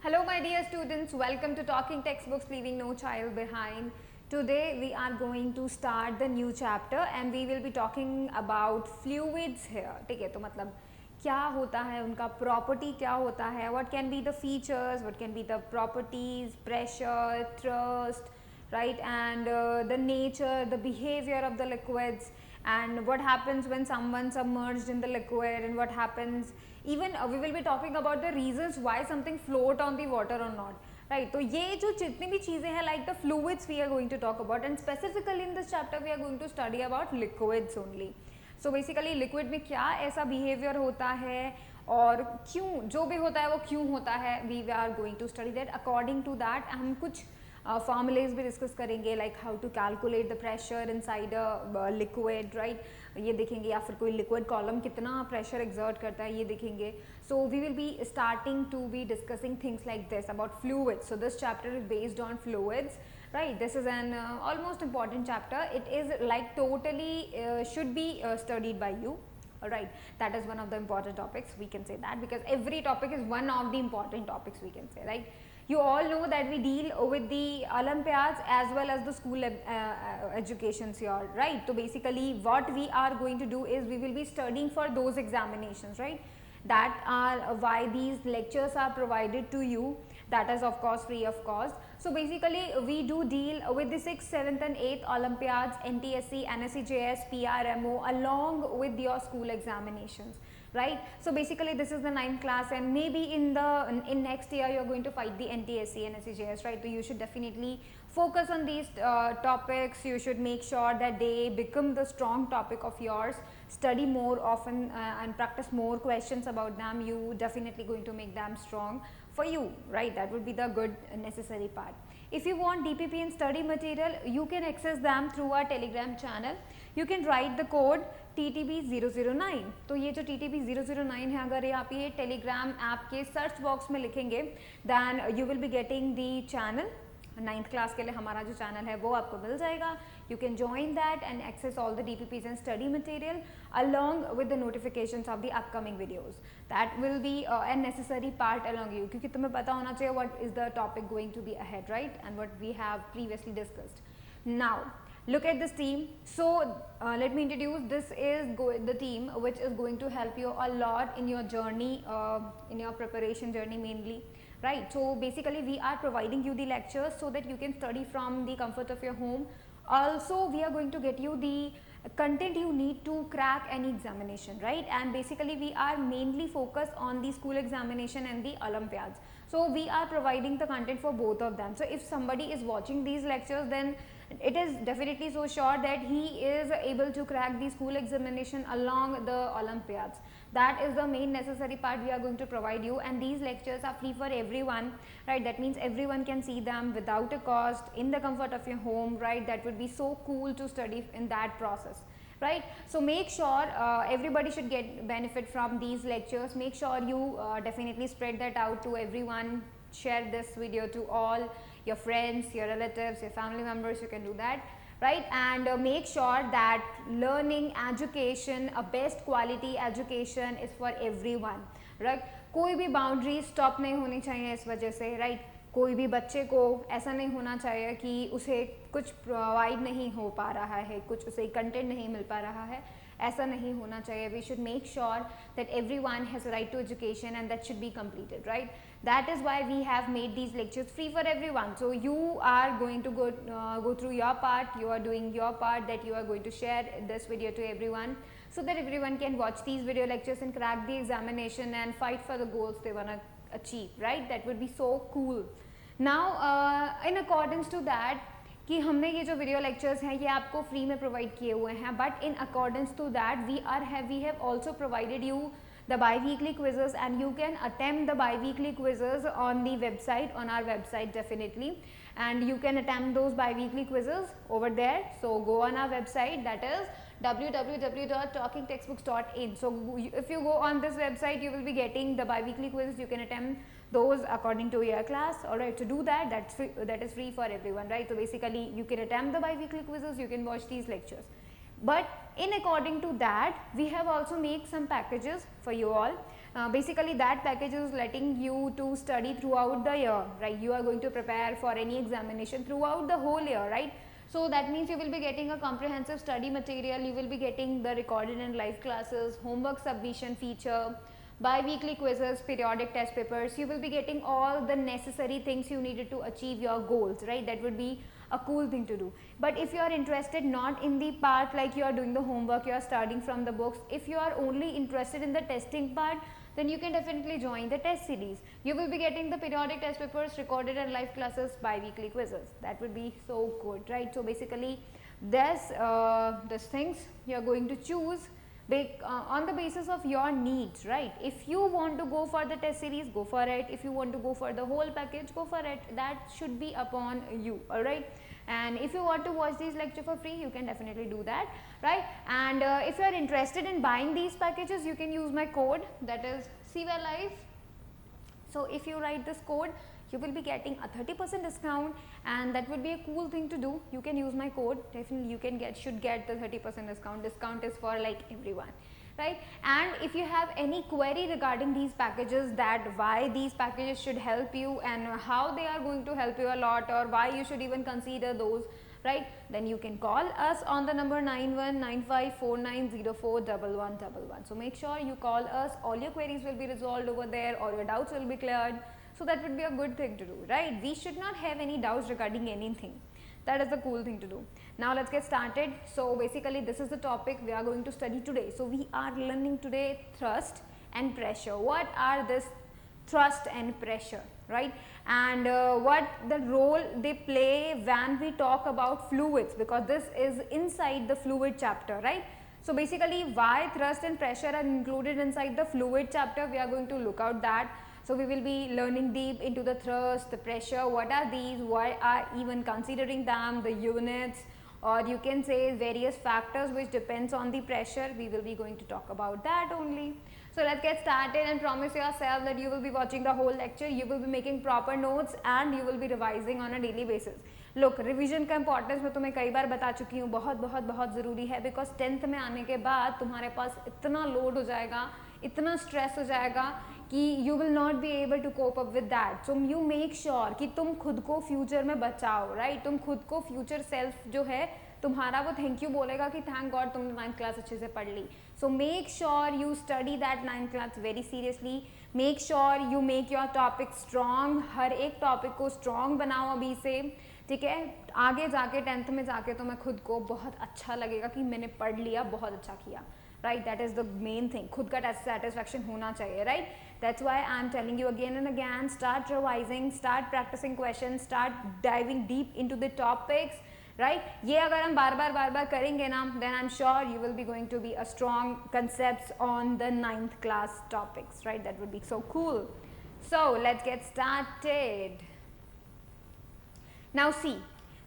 Hello my dear students, welcome to Talking Textbooks Leaving No Child Behind. Today we are going to start the new chapter and we will be talking about fluids here. ठीक है, तो मतलब क्या होता है उनका property क्या होता है, what can be the features, what can be the properties, pressure, thrust, right, and the nature, the behavior of the liquids, and what happens when someone submerged in the liquid, and what happens even we will be talking about the reasons why something float on the water or not, right. तो ये जो जितनी भी चीज़ें हैं like the fluids we are going to talk about, and specifically in this chapter we are going to study about liquids only. So basically liquid में क्या ऐसा behavior होता है और क्यों जो भी होता है वो क्यों होता है, we are going to study that. According to that हम कुछ फॉर्मूलेज भी डिस्कस करेंगे like how to calculate the pressure inside a liquid, right, ये देखेंगे, या फिर कोई लिक्विड कॉलम कितना प्रेशर एक्सर्ट करता है ये देखेंगे. So we will be starting to be discussing things like this about fluids. So this chapter is based on fluids, right. This is an almost important chapter. It is like totally should be studied by you. Alright, that is one of the important topics, we can say that, because every topic is one of the important topics, we can say, right. You all know that we deal with the Olympiads as well as the school educations here, right. So basically what we are going to do is we will be studying for those examinations, right. That are why these lectures are provided to you, that is of course free of cost. So basically we do deal with the 6th, 7th and 8th Olympiads, NTSC, NSCJS, PRMO along with your school examinations, right. So basically this is the 9th class, and maybe in next year you are going to fight the NTSC, NSCJS, right. So you should definitely focus on these topics. You should make sure that they become the strong topic of yours. Study more often and practice more questions about them. You definitely going to make them strong for you, right. That would be the good necessary part. If you want DPP and study material, you can access them through our Telegram channel. You can write the code TTB009. तो ये जो TTB009 है, अगर ये आप ये Telegram app के search box में लिखेंगे, then you will be getting the channel. 9th class के लिए हमारा जो चैनल है वो आपको मिल जाएगा. You can join that and access all the DPPs and study material along with the notifications of the upcoming videos. That will be a necessary part along you, क्योंकि तुम्हें पता होना चाहिए what is the topic going to be ahead, right, and what we have previously discussed. Now look at this team. So let me introduce, this is the team which is going to help you a lot in your journey, in your preparation journey mainly, right. So basically we are providing you the lectures so that you can study from the comfort of your home. Also we are going to get you the content you need to crack any examination, right, and basically we are mainly focused on the school examination and the Olympiads. So we are providing the content for both of them. So if somebody is watching these lectures, then it is definitely so sure that he is able to crack the school examination along the Olympiads. That is the main necessary part we are going to provide you, and these lectures are free for everyone, right. That means everyone can see them without a cost in the comfort of your home, right. That would be so cool to study in that process, right. So make sure everybody should get benefit from these lectures. Make sure you definitely spread that out to everyone. Share this video to all your friends, your relatives, your family members. You can do that, right. And make sure that learning, education, a best quality education is for everyone, right. कोई भी boundary stop नहीं होनी चाहिए इस वजह से, right. कोई भी बच्चे को ऐसा नहीं होना चाहिए कि उसे कुछ प्रोवाइड नहीं हो पा रहा है, कुछ उसे कंटेंट नहीं मिल पा रहा है, ऐसा नहीं होना चाहिए. We should make sure that everyone has right to education and that should be completed, right. That is why we have made these lectures free for everyone. So you are going to go through your part. You are doing your part, that you are going to share this video to everyone so that everyone can watch these video lectures and crack the examination and fight for the goals they want to achieve, right. That would be so cool. Now in accordance to that, कि हमने ये जो video lectures हैं ये आपको free में provide किए हुए हैं, but in accordance to that we have also provided you the bi-weekly quizzes, and you can attempt the bi-weekly quizzes on the website, on our website definitely, and you can attempt those bi-weekly quizzes over there. So go on our website, that is www.talkingtextbooks.in. So if you go on this website, you will be getting the bi-weekly quizzes. You can attempt those according to your class. Alright, to do that, that is free for everyone, right. So basically you can attempt the bi-weekly quizzes, you can watch these lectures. But in according to that, we have also made some packages for you all. basically that package is letting you to study throughout the year, right? You are going to prepare for any examination throughout the whole year, right? So that means you will be getting a comprehensive study material, you will be getting the recorded and live classes, homework submission feature, bi-weekly quizzes, periodic test papers. You will be getting all the necessary things you needed to achieve your goals, right? That would be a cool thing to do. But if you are interested not in the part like you are doing the homework, you are studying from the books, if you are only interested in the testing part, then you can definitely join the test series. You will be getting the periodic test papers, recorded and live classes, bi-weekly quizzes. That would be so good, right? So basically this things you are going to choose on the basis of your needs, right? If you want to go for the test series, go for it. If you want to go for the whole package, go for it. That should be upon you, alright? And if you want to watch these lectures for free, you can definitely do that, right? And if you are interested in buying these packages, you can use my code, that is CWELlife. So if you write this code, you will be getting a 30% discount, and that would be a cool thing to do. You can use my code, definitely you can should get the 30% discount. Discount is for like everyone, right? And if you have any query regarding these packages, that why these packages should help you and how they are going to help you a lot, or why you should even consider those, right, then you can call us on the number 919549041111. So make sure you call us, all your queries will be resolved over there, all your doubts will be cleared. So that would be a good thing to do, right? We should not have any doubts regarding anything. That is the cool thing to do. Now let's get started. So basically this is the topic we are going to study today. So we are learning today thrust and pressure. What are this thrust and pressure, right? And what the role they play when we talk about fluids, because this is inside the fluid chapter, right? So basically why thrust and pressure are included inside the fluid chapter, we are going to look out that. So we will be learning deep into the thrust, the pressure, what are these, why are even considering them, the units, or you can say various factors which depends on the pressure. We will be going to talk about that only. So let's get started, and promise yourself that you will be watching the whole lecture, you will be making proper notes and you will be revising on a daily basis. Look, revision का importance मैं तुम्हें कई बार बता चुकी हूँ, बहुत बहुत बहुत ज़रूरी है, बिकॉज 10th में आने के बाद तुम्हारे पास इतना लोड हो जाएगा, इतना स्ट्रेस हो जाएगा कि you will not be able to cope up with that. So you make sure कि तुम खुद को फ्यूचर में बचाओ, राइट? तुम खुद को फ्यूचर सेल्फ जो है तुम्हारा वो थैंक यू बोलेगा कि थैंक गॉड तुमने 9th क्लास अच्छे से पढ़ ली. So make sure you study that 9th class very seriously. Make sure you make your topic strong. हर एक टॉपिक को स्ट्रॉन्ग बनाओ अभी से, ठीक है? आगे जाके 10th में जाके तो मैं खुद को बहुत अच्छा लगेगा कि मैंने पढ़ लिया, बहुत अच्छा किया, right? That is the main thing. खुद का सेटिस्फैक्शन होना चाहिए, right? That's why I am telling you again and again, start revising, start practicing questions, start diving deep into the topics, right? ये अगर हम बार बार करेंगे ना, then I'm sure you will be going to be a strong concepts on the 9th class topics, right? That would be so cool. So let's get started. Now see,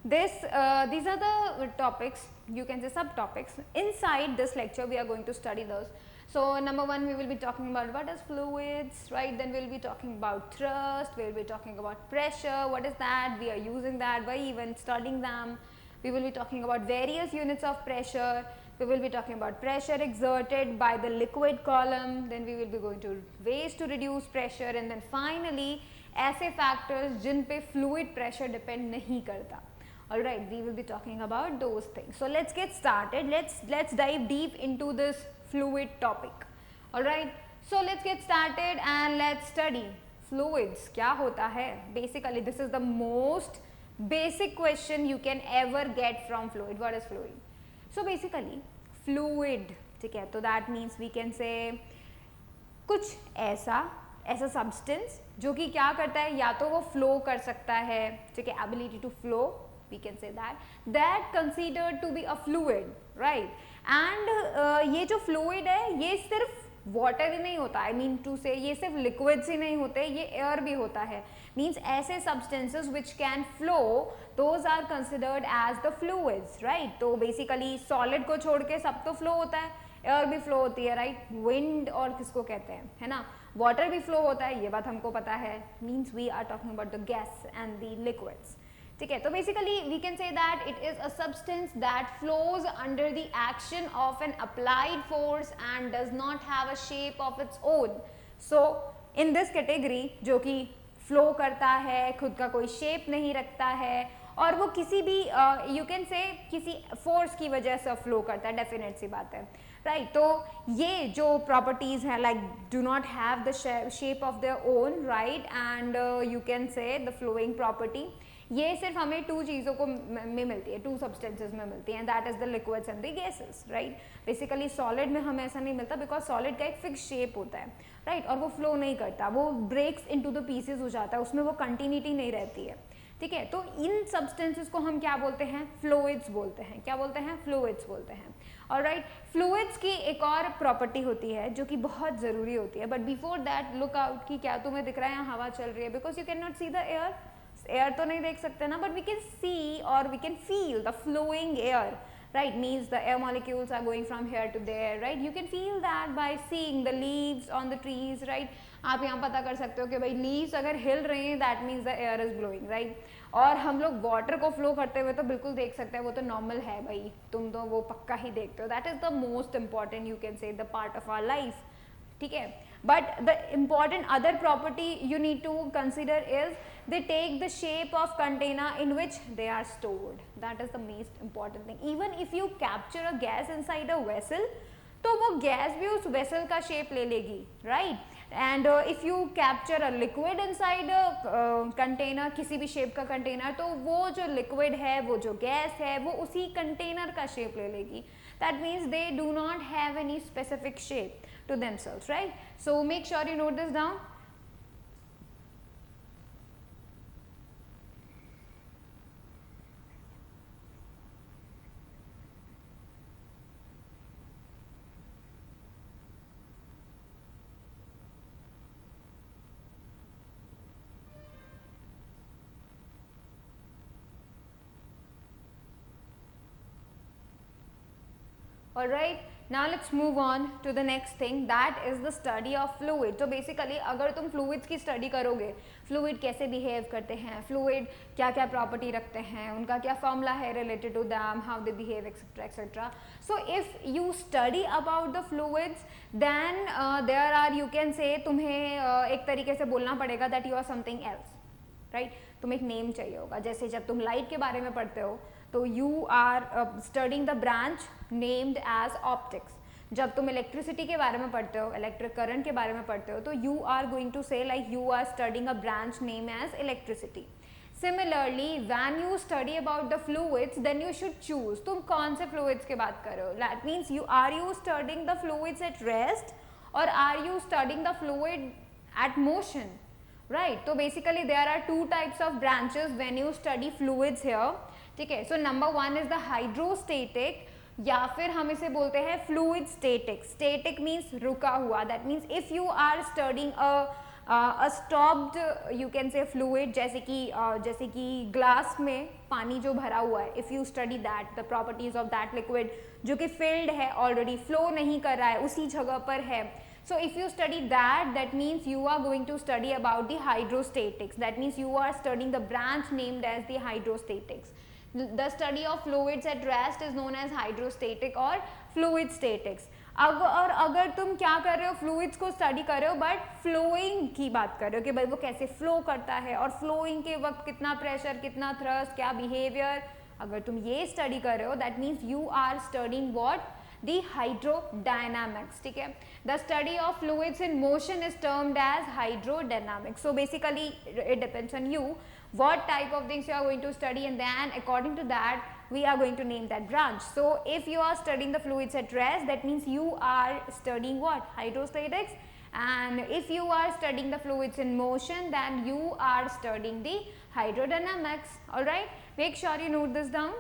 these are the topics, you can say subtopics. Inside this lecture we are going to study those. So number one, we will be talking about what is fluids, right? Then we will be talking about thrust, we will be talking about pressure, what is that, we are using that, why even studying them. We will be talking about various units of pressure. We will be talking about pressure exerted by the liquid column. Then we will be going to ways to reduce pressure, and then finally ऐसे factors जिन पे fluid pressure depend नहीं करता. Alright, we will be talking about those things. So let's get started. Let's dive deep into this fluid topic. Alright, so let's get started and let's study fluids. क्या होता है? Basically, this is the most basic question you can ever get from fluid. What is fluid? So basically, fluid, ठीक है? तो that means we can say कुछ ऐसा substance जो कि क्या करता है, या तो वो flow कर सकता है, ठीक है? Ability to flow, we can say that considered to be a fluid, right? And ये जो fluid है, ये सिर्फ वाटर ही नहीं होता, आई मीन टू से ये सिर्फ लिक्विड्स ही नहीं होते, ये एयर भी होता है. मीन्स ऐसे substances which can flow, those are considered as the fluids, right? तो बेसिकली सॉलिड को छोड़ के सब तो फ्लो होता है, एयर भी फ्लो होती है, राइट? विंड और किसको कहते हैं, है ना? वाटर भी फ्लो होता है, ये बात हमको पता है. Means we are talking about the gas and the liquids, ठीक है? तो basically we can say that it is a substance that flows under the action of an applied force and does not have a shape of its own. So in this category जो कि flow करता है, खुद का कोई shape नहीं रखता है, और वो किसी भी यू कैन से किसी फोर्स की वजह से फ्लो करता है, डेफिनेट सी बात है, राइट। तो ये जो प्रॉपर्टीज हैं like do not have the shape of their own, right, and you can say the flowing property, ये सिर्फ हमें टू चीज़ों को में मिलती है, टू सब्सटेंसेस में मिलती हैं, that is the liquids and the gases, right. Basically solid में हमें ऐसा नहीं मिलता बिकॉज सॉलिड का एक फिक्स शेप होता है, राइट, और वो फ्लो नहीं करता, वो ब्रेक्स इनटू द पीसेस हो जाता है, उसमें वो कंटिन्यूटी नहीं रहती है, ठीक है। तो इन सब्सटेंसेस को हम क्या बोलते हैं, फ्लूइड्स बोलते हैं। क्या बोलते हैं, फ्लूइड्स बोलते हैं। ऑलराइट, फ्लूइड्स की एक और प्रॉपर्टी होती है जो कि बहुत ज़रूरी होती है, but before that look out कि क्या तुम्हें दिख रहा है यहाँ हवा चल रही है, because you can not see the air, air तो नहीं देख सकते ना, बट वी कैन सी और we can feel the flowing air, right, means the air molecules are going from here to there, right, you can feel that by seeing the leaves on the trees, right। आप यहाँ पता कर सकते हो कि भाई leaves अगर हिल रही हैं that means the air is blowing, right. और हम लोग वाटर को फ्लो करते हुए तो बिल्कुल देख सकते हैं, वो तो नॉर्मल है भाई, तुम तो वो पक्का ही देखते हो, that is the most important you can say the part of our life, ठीक है। But the important other property you need to consider is they take the shape of container in which they are stored, that is the most important thing। even if you capture a gas inside a vessel, तो वो gas भी उस vessel का shape ले लेगी, right. And if you capture a liquid inside a container, किसी भी shape का कंटेनर, तो वो जो लिक्विड है, वो जो गैस है, वो उसी कंटेनर का शेप ले लेगी, that means they do not have any specific shape to themselves, right? So make sure you note this down। All right, now let's move on to the next thing, that is the study of fluid। तो basically अगर तुम fluids की study करोगे, fluid कैसे behave करते हैं, fluid क्या क्या प्रॉपर्टी रखते हैं, उनका क्या फॉर्मूला है related to them, how they behave etcetera etcetera. So if you study about the fluids then there are, you can say, तुम्हें एक तरीके से बोलना पड़ेगा that you are something else, right. तुम्हें एक नेम चाहिए होगा, जैसे जब तुम लाइट के बारे में पढ़ते हो तो you are studying the branch named as optics. जब तुम इलेक्ट्रिसिटी के बारे में पढ़ते हो, इलेक्ट्रिक करंट के बारे में पढ़ते हो, तो you are going to say like you are studying a branch name as electricity. Similarly when you study about the fluids then you should choose, तुम कौन से फ्लूइड्स की बात कर रहे हो, that means you studying the fluids at rest और are you studying the fluid at motion, right. तो basically there are two types of branches when you study fluids here, ठीक है। So number one is the hydrostatic, या फिर हम इसे बोलते हैं फ्लूइड स्टेटिक। स्टेटिक मीन्स रुका हुआ, that means if you are studying a stopped you can say fluid, जैसे कि ग्लास में पानी जो भरा हुआ है, if you study that the properties of that liquid जो कि फिल्ड है, ऑलरेडी फ्लो नहीं कर रहा है, उसी जगह पर है। So if you study that, that means you are going to study about the hydrostatics, that means you are studying the branch named as the hydrostatics। The study of fluids at rest is known as hydrostatic or fluid statics। अगर तुम क्या कर रहे हो, fluids को study कर रहे हो बट फ्लोइंग की बात कर रहे हो कि भाई वो कैसे फ्लो करता है, और फ्लोइंग के वक्त कितना प्रेशर, कितना थ्रस्ट, क्या बिहेवियर, अगर तुम ये स्टडी कर रहे हो that means you are studying what, the hydrodynamics, ठीक है। The study of fluids in motion is termed as hydrodynamics। So basically it depends on you what type of things you are going to study, and then according to that we are going to name that branch। So if you are studying the fluids at rest, that means you are studying what, hydrostatics, and if you are studying the fluids in motion then you are studying the hydrodynamics। All right, make sure you note this down।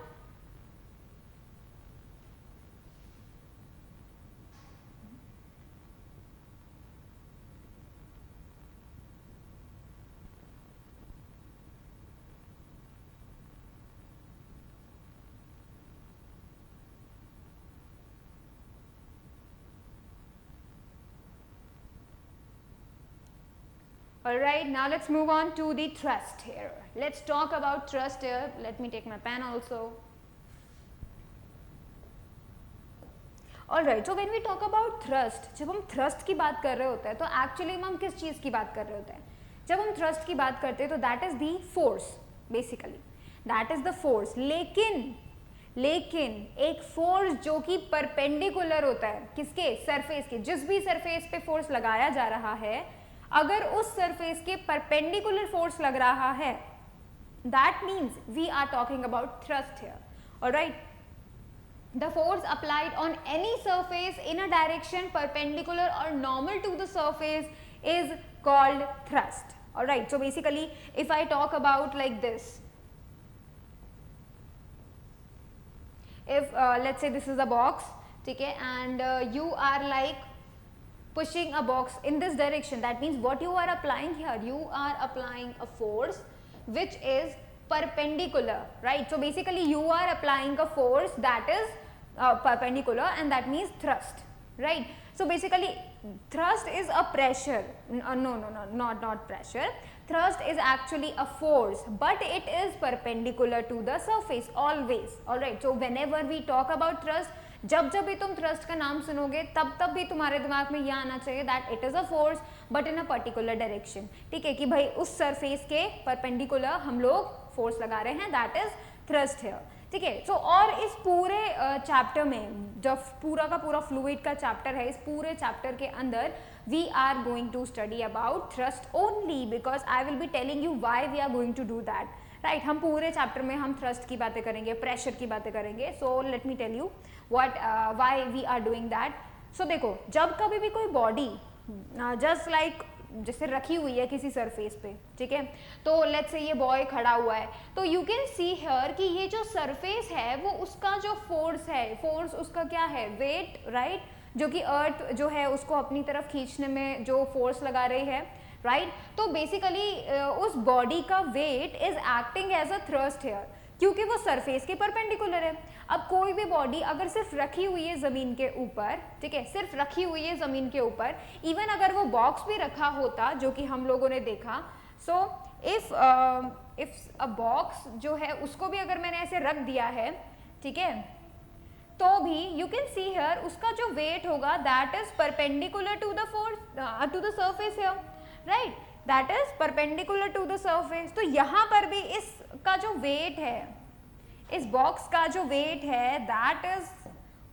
Alright, now let's move on to the thrust here. Let's talk about thrust here. Let me take my pen also. All right, so when we talk about thrust, जब हम thrust की बात कर रहे होते हैं तो actually हम किस चीज़ की बात कर रहे होते हैं? जब हम थ्रस्ट की बात करते हैं तो that is the force, basically that is the force. लेकिन एक फोर्स जो कि परपेंडिकुलर होता है किसके? सरफेस के। जिस भी सरफेस पे फोर्स लगाया जा रहा है, अगर उस सरफेस के परपेंडिकुलर फोर्स लग रहा है, that means we are talking about thrust here, all right. The force applied on any surface in a direction perpendicular or normal to the surface is called thrust. Alright, so basically if I talk about like this, if let's say this is a box, okay, and you are like pushing a box in this direction, that means what you are applying here, you are applying a force which is perpendicular, right? So basically you are applying a force that is perpendicular, and that means thrust, right? So basically thrust is a pressure, no, not pressure. Thrust is actually a force, but it is perpendicular to the surface always, alright. So whenever we talk about thrust, जब भी तुम thrust का नाम सुनोगे तब भी तुम्हारे दिमाग में यह आना चाहिए that it is a force but in a particular direction, ठीक है, कि भाई उस सरफेस के परपेंडिकुलर हम लोग फोर्स लगा रहे हैं, दैट इज थ्रस्ट हियर, ठीक है। सो और इस पूरे चैप्टर में, जब पूरा का पूरा फ्लूइड का चैप्टर है, इस पूरे चैप्टर के अंदर we are going to study about thrust only, because I will be telling you why we are going to do that, right. हम पूरे चैप्टर में हम थ्रस्ट की बातें करेंगे, प्रेशर की बातें करेंगे। So let me tell you what why we are doing that. So देखो, जब कभी भी कोई बॉडी जस्ट लाइक जैसे रखी हुई है किसी सरफेस पे, ठीक है, तो लेट्स से ये बॉय खड़ा हुआ है, तो यू कैन सी हियर कि ये जो सरफेस है वो उसका जो फोर्स है, फोर्स उसका क्या है? वेट, राइट, जो कि अर्थ जो है उसको अपनी तरफ खींचने में जो फोर्स लगा रही है, राइट। तो बेसिकली उस बॉडी का weight is acting as a thrust here, क्योंकि वो सरफेस के परपेंडिकुलर है। अब कोई भी बॉडी अगर सिर्फ रखी हुई है जमीन के ऊपर, ठीक है, सिर्फ रखी हुई है जमीन के ऊपर, इवन अगर वो बॉक्स भी रखा होता जो कि हम लोगों ने देखा, सो इफ अ बॉक्स जो है उसको भी अगर मैंने ऐसे रख दिया है, ठीक है, तो भी यू कैन सी हियर उसका जो वेट होगा that is perpendicular to the force to the surface here, right, that is perpendicular to the surface. तो यहाँ पर भी इसका जो वेट है, इस बॉक्स का जो वेट है, that is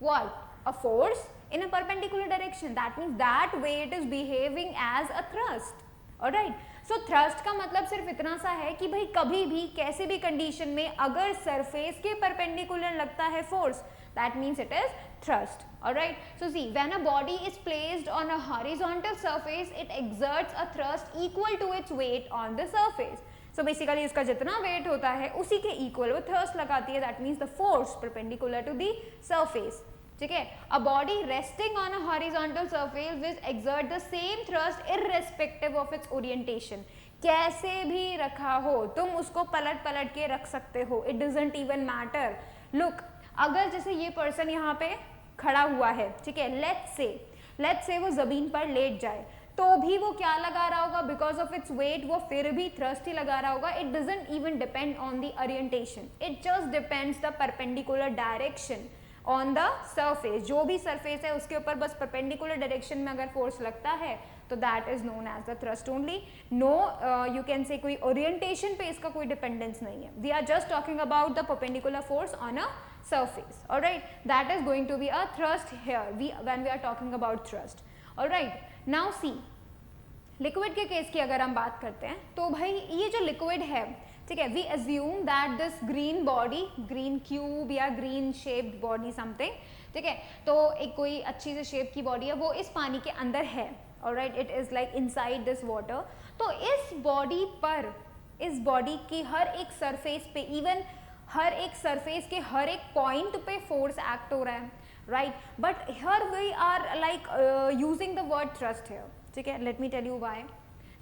what? A force in a perpendicular direction, that means that weight is behaving as a thrust, all right. So thrust का मतलब सिर्फ इतना सा है कि भाई कभी भी कैसे भी कंडीशन में अगर सरफेस के परपेंडिकुलर लगता है force, that means it is thrust, alright. So see, when a body is placed on a horizontal surface, it exerts a thrust equal to its weight on the surface. So basically इसका जितना weight होता है उसी के equal वो thrust लगाती है, that means the force perpendicular to the surface, ठीक है। A body resting on a horizontal surface will exert the same thrust irrespective of its orientation. कैसे भी रखा हो तुम उसको पलट के रख सकते हो, it doesn't even matter. Look, अगर जैसे ये पर्सन यहाँ पे खड़ा हुआ है, ठीक है, लेट्स से वो जमीन पर लेट जाए, तो भी वो क्या लगा रहा होगा? बिकॉज ऑफ इट्स वेट वो फिर भी थ्रस्ट ही लगा रहा होगा। It doesn't even depend on the orientation, it just depends the perpendicular direction on the surface. जो भी सरफेस है उसके ऊपर बस परपेंडिकुलर डायरेक्शन में अगर फोर्स लगता है तो that is known as the thrust only. No you can say कोई ओरिएंटेशन पे इसका कोई डिपेंडेंस नहीं है। We are just talking about the perpendicular force on a surface, all right, that is going to be a thrust here when we are talking about thrust, all right. Now see, liquid के case की अगर हम बात करते हैं तो भाई ये जो liquid है, ठीक है, we assume that this green body, green cube या green shaped body something, ठीक है, तो एक कोई अच्छी से शेप की बॉडी है, वो इस पानी के अंदर है, all right, it is like inside this water। तो इस बॉडी पर, इस बॉडी की हर एक सरफेस पे, इवन हर एक सरफेस के हर एक पॉइंट पे फोर्स एक्ट हो रहा है, right, but here we are like using the word thrust here, ठीक है। Let me tell you why.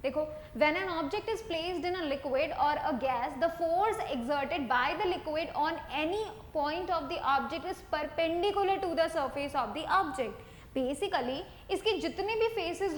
देखो, when an object is placed in a liquid और a gas, the force exerted by the liquid on any point of the object is perpendicular to the surface of the object. Basically इसके जितने भी faces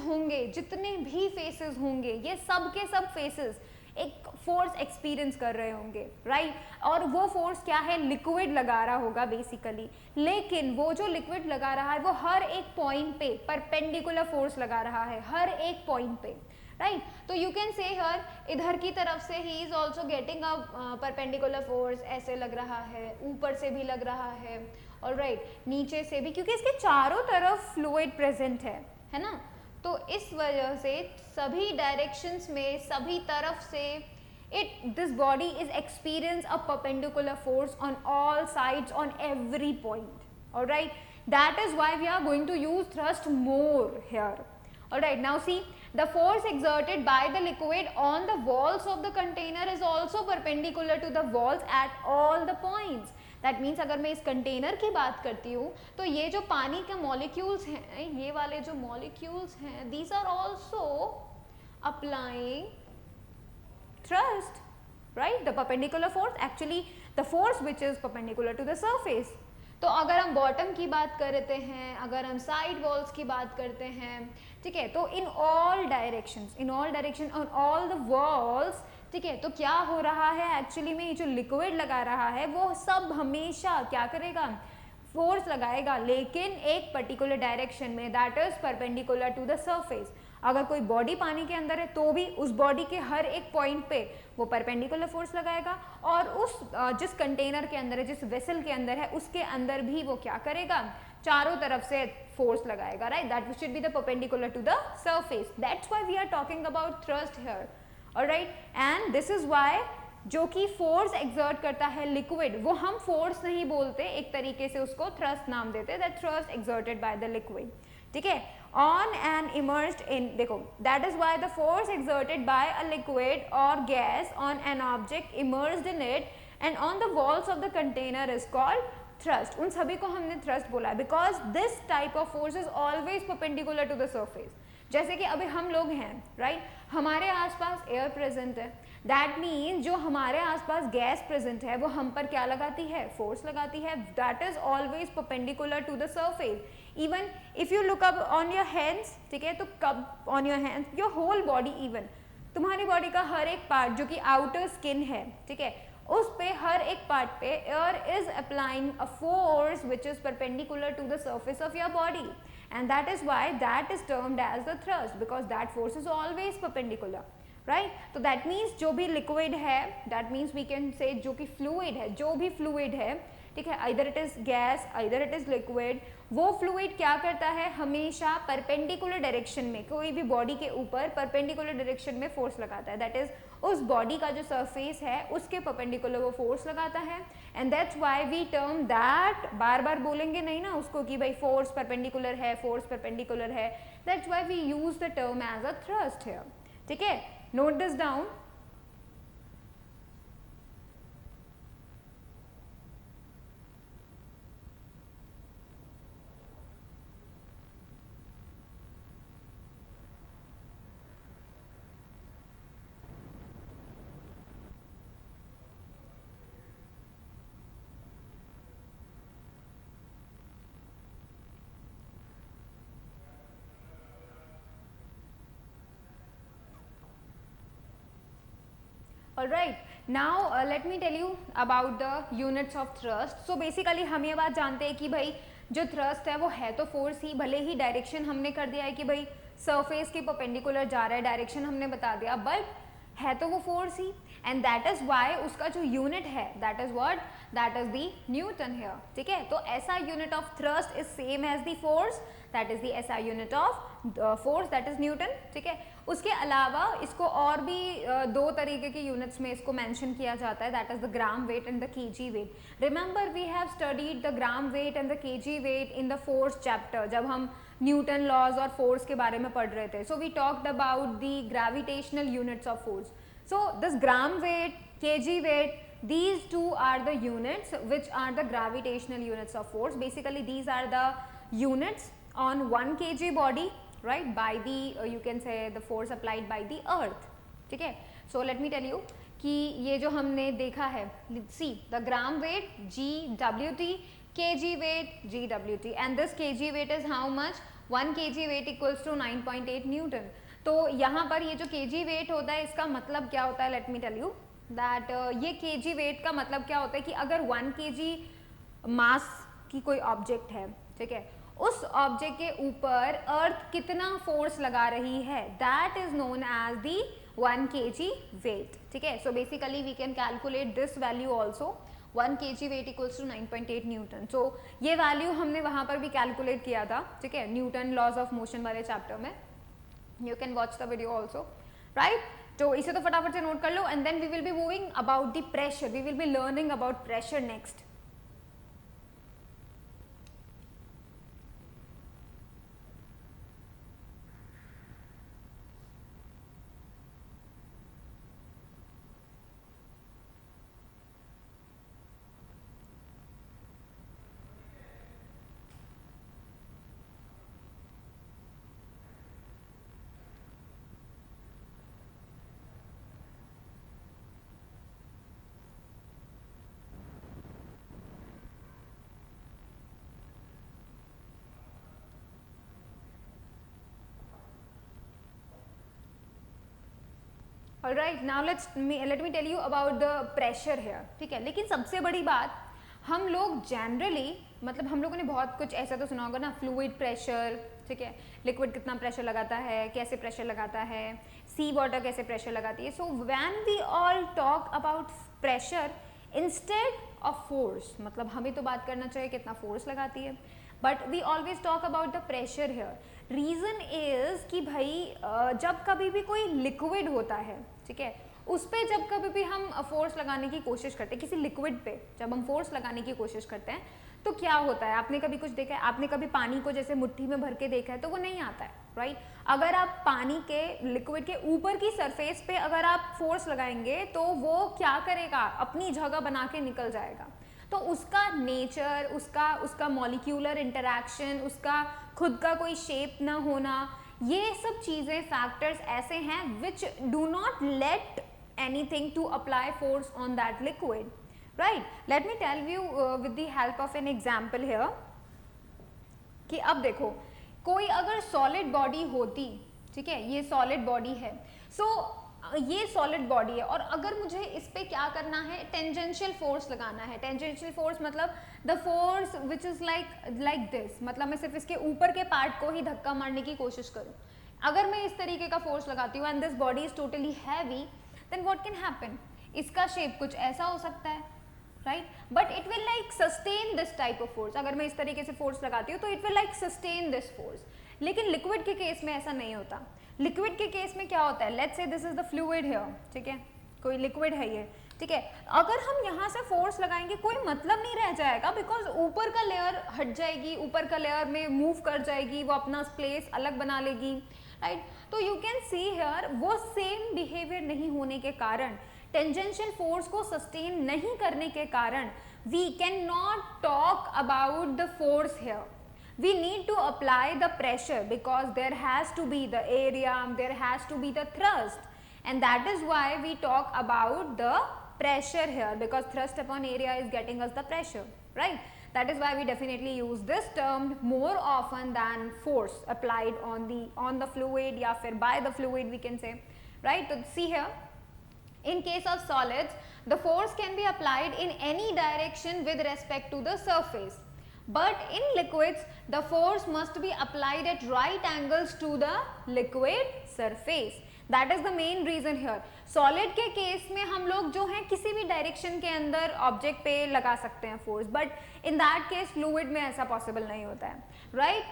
होंगे, ये सब के सब faces एक फोर्स एक्सपीरियंस कर रहे होंगे, राइट? और वो फोर्स क्या है, लिक्विड लगा रहा होगा बेसिकली, लेकिन वो जो लिक्विड लगा रहा है वो हर एक पॉइंट पे परपेंडिकुलर फोर्स लगा रहा है, हर एक पॉइंट पे, राइट? तो यू कैन से हियर, इधर की तरफ से he is also getting a perpendicular force, ऐसे लग रहा है, ऊपर से भी लग रहा है, ऑलराइट, नीचे से भी, क्योंकि इसके चारों तरफ फ्लूइड प्रेजेंट है ना? तो इस वजह से सभी डायरेक्शंस में, सभी तरफ से this body is experience a perpendicular force on all sides, on every point, all right? That is why we are going to use thrust more here, all right? Now see, the force exerted by the liquid on the walls of the container is also perpendicular to the walls at all the points. That means अगर मैं इस container की बात करती हूँ तो ये जो पानी के मॉलिक्यूल्स हैं, ये वाले जो मॉलिक्यूल्स हैं, these are also applying thrust, right? The perpendicular force, actually the force which is perpendicular to the surface. तो अगर हम बॉटम की बात करते हैं, अगर हम साइड वॉल्स की बात करते हैं, ठीक है, तो इन all direction on all the walls, ठीक है, तो क्या हो रहा है एक्चुअली में, ये जो लिक्विड लगा रहा है वो सब हमेशा क्या करेगा, फोर्स लगाएगा, लेकिन एक पर्टिकुलर डायरेक्शन में, that is perpendicular to the surface. अगर कोई बॉडी पानी के अंदर है तो भी उस बॉडी के हर एक पॉइंट पे वो परपेंडिकुलर फोर्स लगाएगा, और उस जिस कंटेनर के अंदर है, जिस वेसल के अंदर है, उसके अंदर भी वो क्या करेगा, चारों तरफ से फोर्स लगाएगा, right? That should be the perpendicular to the surface. That's why we are talking about thrust here, all right? And this is why जो कि फोर्स एक्सर्ट करता है लिक्विड, वो हम फोर्स नहीं बोलते, एक तरीके से उसको थ्रस्ट नाम देते, that thrust exerted by the liquid, ठीक है, on an immersed in, देखो, that is why the force exerted by a liquid or gas on an object immersed in it and on the walls of the container is called thrust. उन सभी को हमने thrust बोला है because this type of force is always perpendicular to the surface. जैसे कि अभी हम लोग हैं, राइट? हमारे आसपास एयर प्रेजेंट है, दैट मीन जो हमारे आसपास गैस प्रेजेंट है वो हम पर क्या लगाती है, फोर्स लगाती है, that is always perpendicular to the surface. Even if you look up on your hands, ठीक है, तो कब on your hands, your whole body, even तुम्हारी बॉडी का हर एक पार्ट जो कि आउटर स्किन है, ठीक है, उस पे हर एक पार्ट पे air is applying a force which is perpendicular to the surface of your body, and that is why that is termed as the thrust, because that force is always perpendicular, right? तो that means जो भी liquid है, that means we can say जो कि fluid है, जो भी fluid है, ठीक है, either it is gas, either it is liquid, वो fluid क्या करता है, हमेशा perpendicular direction में, कोई भी body के ऊपर perpendicular direction में force लगाता है, that is उस body का जो surface है उसके perpendicular वो force लगाता है, and that's why we term that, बार बार बोलेंगे नहीं ना उसको कि भाई force perpendicular है, force perpendicular है, that's why we use the term as a thrust here, ठीक है, note this down. Alright, now let me tell you about the units of thrust. So basically हम ये बात जानते हैं कि भाई जो thrust है वो है तो force ही, भले ही direction हमने कर दिया है कि भाई surface के perpendicular जा रहा है, direction हमने बता दिया, but है तो वो force he, and that is why उसका जो unit है, that is what, that is the Newton here, ठीक है. तो SI unit of thrust is same as the force, that is the SI unit of force, that is Newton, ठीक है. उसके अलावा इसको और भी दो तरीके के यूनिट्स में इसको मेंशन किया जाता है, that is the gram weight and the kg weight. Remember we have studied the gram weight and the kg weight in the fourth chapter, जब हम न्यूटन लॉज और फोर्स के बारे में पढ़ रहे थे. So we talked about the gravitational units of force. So this gram weight, kg weight, these two are the units which are the gravitational units of force. Basically these are the units on 1 kg body, right, by the you can say the force applied by the earth, ठीक है. So let me tell you कि ये जो हमने देखा है, see the gram weight GWT, kg weight GWT, and this kg weight is how much, 1 kg weight equals to 9.8 Newton. तो यहाँ पर ये जो kg वेट होता है इसका मतलब क्या होता है, let me tell you that ये kg वेट का मतलब क्या होता है कि अगर 1 kg मास की कोई ऑब्जेक्ट है, ठीक है, उस ऑब्जेक्ट के ऊपर अर्थ कितना फोर्स लगा रही है, that is known as the 1 kg weight, ठीक है. So basically we can calculate this value also, 1 kg weight equals to 9.8 newton. So ये वैल्यू हमने वहां पर भी कैलकुलेट किया था, ठीक है, न्यूटन लॉज ऑफ मोशन वाले चैप्टर में. You can watch the video also, right. तो इसे तो फटाफट से नोट कर लो and then we will be moving about the pressure, we will be learning about pressure next. Alright, now let me tell you about the pressure here, ठीक है. लेकिन सबसे बड़ी बात, हम लोग जनरली मतलब हम लोगों ने बहुत कुछ ऐसा तो सुना होगा ना, फ्लूइड प्रेशर, ठीक है, लिक्विड कितना प्रेशर लगाता है, कैसे प्रेशर लगाता है, सी वाटर कैसे प्रेशर लगाती है. So when we all talk about pressure instead of force, मतलब हमें तो बात करना चाहिए कितना फोर्स लगाती है, but we always talk about the pressure here. Reason is कि भाई जब कभी भी कोई लिक्विड होता है, ठीक है, उस पर जब कभी भी हम फोर्स लगाने की कोशिश करते हैं, किसी लिक्विड पे जब हम फोर्स लगाने की कोशिश करते हैं, तो क्या होता है, आपने कभी कुछ देखा है, आपने कभी पानी को जैसे मुट्ठी में भर के देखा है तो वो नहीं आता है, राइट. अगर आप पानी के लिक्विड के ऊपर की सरफेस पे अगर आप फोर्स लगाएंगे तो वो क्या करेगा, अपनी जगह बना के निकल जाएगा. तो उसका नेचर, उसका मॉलिक्यूलर इंटरैक्शन, उसका खुद का कोई शेप ना होना, ये सब चीज़ें फैक्टर्स ऐसे हैं which do not let anything to apply force on that liquid, right. Let me tell you with the help of an example here कि अब देखो कोई अगर सॉलिड बॉडी होती, ठीक है, ये सॉलिड बॉडी है, सो ये सॉलिड बॉडी है और अगर मुझे इस पे क्या करना है, टेंजेंशियल फोर्स लगाना है. टेंजेंशियल फोर्स मतलब the force which is like this, मतलब मैं सिर्फ इसके ऊपर के पार्ट को ही धक्का मारने की कोशिश करूं. अगर मैं इस तरीके का फोर्स लगाती हूँ and this body is totally heavy, then what can happen, इसका शेप कुछ ऐसा हो सकता है, right, but it will like sustain this type of force. अगर मैं इस तरीके से फोर्स लगाती हूँ तो it will like sustain this force. लेकिन लिक्विड के केस में ऐसा नहीं होता. लिक्विड के केस में क्या होता है, let's say this is the fluid here, ठीक है, कोई लिक्विड है ये, ठीक है, अगर हम यहाँ से फोर्स लगाएंगे कोई मतलब नहीं रह जाएगा, बिकॉज ऊपर का लेयर हट जाएगी, ऊपर का लेयर में मूव कर जाएगी, वो अपना प्लेस अलग बना लेगी, राइट. तो यू कैन सी हियर वो सेम बिहेवियर नहीं होने के कारण, टेंजेंशियल फोर्स को सस्टेन नहीं करने के कारण, we can not talk about the force here. We need to apply the pressure because there has to be the area, there has to be the thrust, and that is why we talk about the pressure here, because thrust upon area is getting us the pressure, right. That is why we definitely use this term more often than force applied on the fluid या फिर by the fluid we can say, right. So see here, in case of solids the force can be applied in any direction with respect to the surface, but in liquids the force must be applied at right angles to the liquid surface. That is the main reason here. Solid के case में हम लोग जो हैं किसी भी direction के अंदर ऑब्जेक्ट पे लगा सकते हैं force, but in that case fluid में ऐसा पॉसिबल नहीं होता है, right.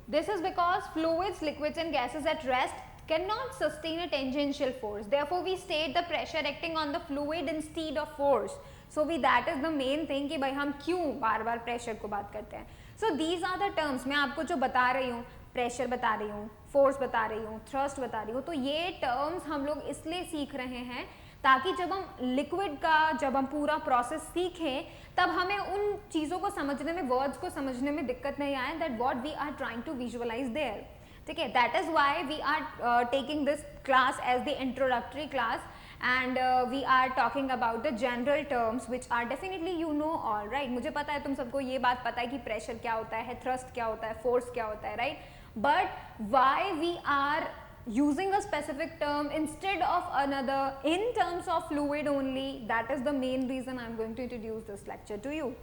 This is because fluids, liquids and gases at rest cannot sustain a tangential force, therefore we state the pressure acting on the fluid instead of force. So we that is the main thing कि भाई हम क्यों बार बार pressure को बात करते हैं. So these are the terms, मैं आपको जो बता रही हूँ, प्रेशर बता रही हूँ, फोर्स बता रही हूँ, थ्रस्ट बता रही हूँ, तो ये टर्म्स हम लोग इसलिए सीख रहे हैं ताकि जब हम लिक्विड का जब हम पूरा प्रोसेस सीखें तब हमें उन चीज़ों को समझने में, वर्ड्स को समझने में दिक्कत नहीं आए, that what we are trying to visualise there, ठीक है. That is why we are taking this class as the introductory class and we are talking about the general terms which are definitely you know all, right. मुझे पता है तुम सबको ये बात पता है कि प्रेशर क्या होता है, थ्रस्ट क्या होता है, फोर्स क्या होता है, right. But why we are using a specific term instead of another in terms of fluid only. That is the main reason I'm going to introduce this lecture to you.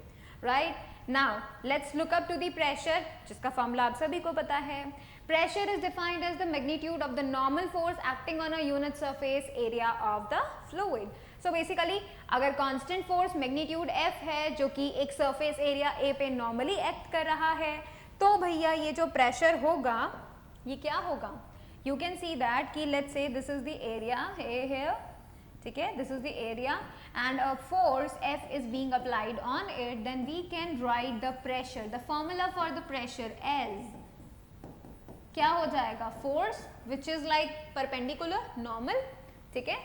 Right now let's look up to the pressure, जिसका formula आप सभी को पता है. Pressure is defined as the magnitude of the normal force acting on a unit surface area of the fluid. So basically अगर constant force magnitude F है जो कि एक surface area A पे normally act कर रहा है, तो भैया ये जो pressure होगा ये क्या होगा? You can see that कि let's say this is the area A here, ठीक है, this is the area and a force F is being applied on it, then we can write the pressure. The formula for the pressure as क्या हो जाएगा? Force which is like perpendicular normal, ठीक है,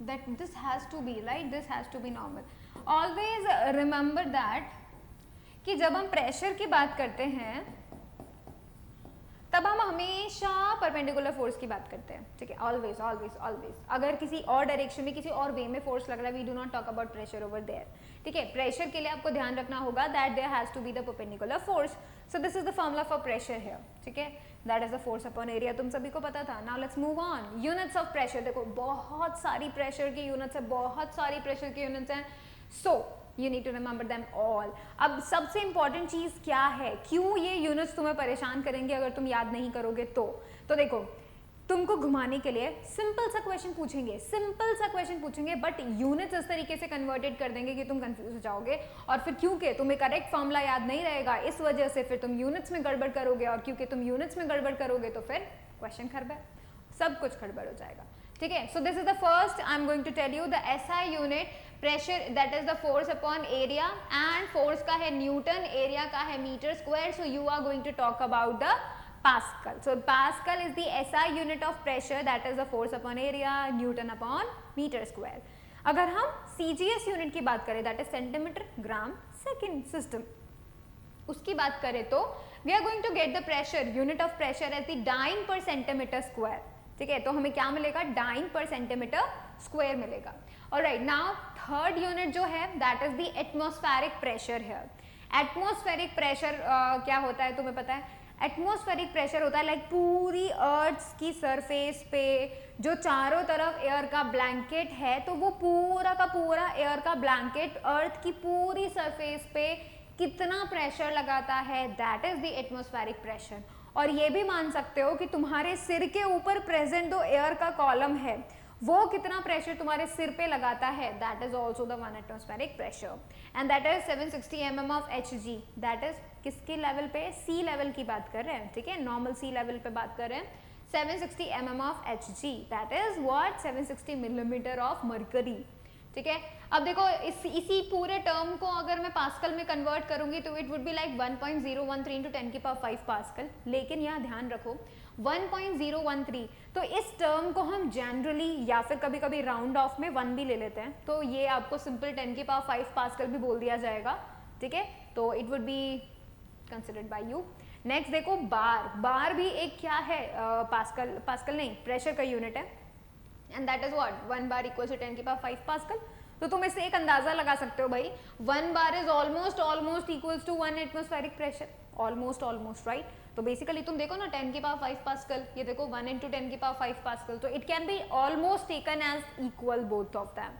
that this has to be right, this has to be normal. Always remember that कि जब हम pressure की बात करते हैं तब हम हमेशा परपेंडिकुलर फोर्स की बात करते हैं, ठीक है, ऑलवेज ऑलवेज ऑलवेज. अगर किसी और डायरेक्शन में किसी और वे में फोर्स लग रहा है, we do not talk about pressure over there, ठीक है. प्रेशर के लिए आपको ध्यान रखना होगा that there has to be the perpendicular force. So this is the formula for pressure here, ठीक है, that is the force upon area. तुम सभी को पता था. Now let's move on. Units of pressure, देखो बहुत सारी प्रेशर की यूनिट्स है, बहुत सारी प्रेशर की यूनिट्स हैं. सो you need to remember them all. अब सबसे इंपॉर्टेंट चीज क्या है, क्यों ये यूनिट्स तुम्हें परेशान करेंगे अगर तुम याद नहीं करोगे तो देखो तुमको घुमाने के लिए सिंपल सा क्वेश्चन पूछेंगे, सिंपल सा क्वेश्चन पूछेंगे, बट यूनिट्स इस तरीके से कन्वर्टेड कर देंगे कि तुम कंफ्यूज हो जाओगे. और फिर क्योंकि तुम्हें करेक्ट फॉर्मूला याद नहीं रहेगा, इस वजह से फिर तुम यूनिट्स में गड़बड़ करोगे, और क्योंकि तुम यूनिट्स में गड़बड़ करोगे तो फिर क्वेश्चन खराब है, सब कुछ गड़बड़ हो जाएगा, ठीक है. So this is the first I am going to tell you the SI unit. Pressure that is the force upon area, and force का है न्यूटन, एरिया का है metre square. So you are going to talk about the pascal. So pascal is the SI unit of pressure, that is the force upon area, newton upon metre square. अगर हम CGS unit की बात करें, that is centimetre gram second system, उसकी बात करें तो we are going to get the pressure unit of pressure as the dyne per centimetre square, ठीक है. तो हमें क्या मिलेगा? डाइन पर सेंटीमीटर स्क्वायर मिलेगा. ऑलराइट, नाउ थर्ड यूनिट जो है that is the atmospheric pressure है. एटमॉस्फेरिक प्रेशर क्या होता है तुम्हें पता है? एटमॉस्फेरिक प्रेशर होता है लाइक पूरी अर्थ की सरफेस पे जो चारों तरफ एयर का ब्लैंकेट है, तो वो पूरा का पूरा एयर का ब्लैंकेट अर्थ की पूरी सरफेस पे कितना प्रेशर लगाता है, that is the atmospheric pressure. और ये भी मान सकते हो कि तुम्हारे सिर के ऊपर प्रेजेंट जो एयर का कॉलम है वो कितना प्रेशर तुम्हारे सिर पे लगाता है, that is also the one atmospheric pressure. And that is 760 mm of Hg. That is किसके लेवल पे? सी लेवल की बात कर रहे हैं, ठीक है, नॉर्मल सी लेवल पे बात कर रहे हैं. 760 mm of Hg, that is what? 760 millimetre of mercury, ठीक है. अब देखो इसी पूरे टर्म को अगर मैं पास्कल में कन्वर्ट करूंगी तो it would be like 1.013 into 10 की पावर 5 पास्कल. लेकिन यहाँ ध्यान रखो 1.013, तो इस टर्म को हम जनरली या फिर कभी कभी राउंड ऑफ में 1 भी ले लेते हैं, तो ये आपको सिंपल 10 की पावर 5 पास्कल भी बोल दिया जाएगा, ठीक है. तो it would be considered bye you. Next देखो बार. बार भी एक क्या है? पास्कल नहीं, प्रेशर का यूनिट है, and that is what? 1 bar equals to 10 की पावर 5 पास्कल. तो तुम इससे एक अंदाजा लगा सकते हो भाई, 1 bar is almost equals to 1 atmospheric pressure, almost right. तो बेसिकली तुम देखो ना 10 की पावर 5 पास्कल, ये देखो 1 into 10 की पावर 5 पास्कल, तो it can be almost taken as equal both of them,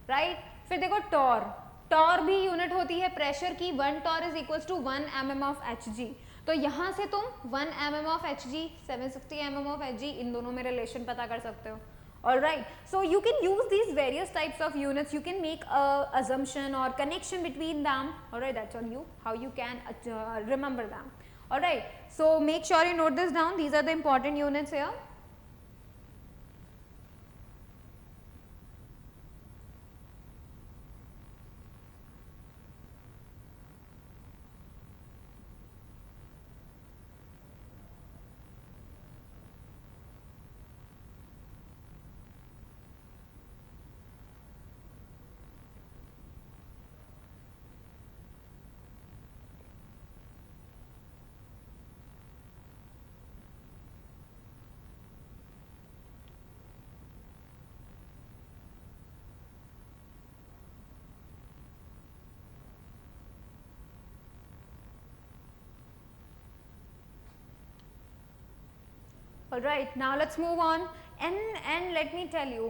right. फिर देखो टॉर. टॉर भी यूनिट होती है प्रेशर की. 1 torr is equals to 1 mm of Hg. तो यहाँ से तुम 1 mm of Hg, 760 mm of Hg, इन दोनों में रिलेशन पता कर सकते हो. Alright, so you can use these various types of units. You can make a assumption or connection between them. Alright, that's on you. How you can remember them. Alright, so make sure you note this down. These are the important units here. Alright, now let's move on and let me tell you,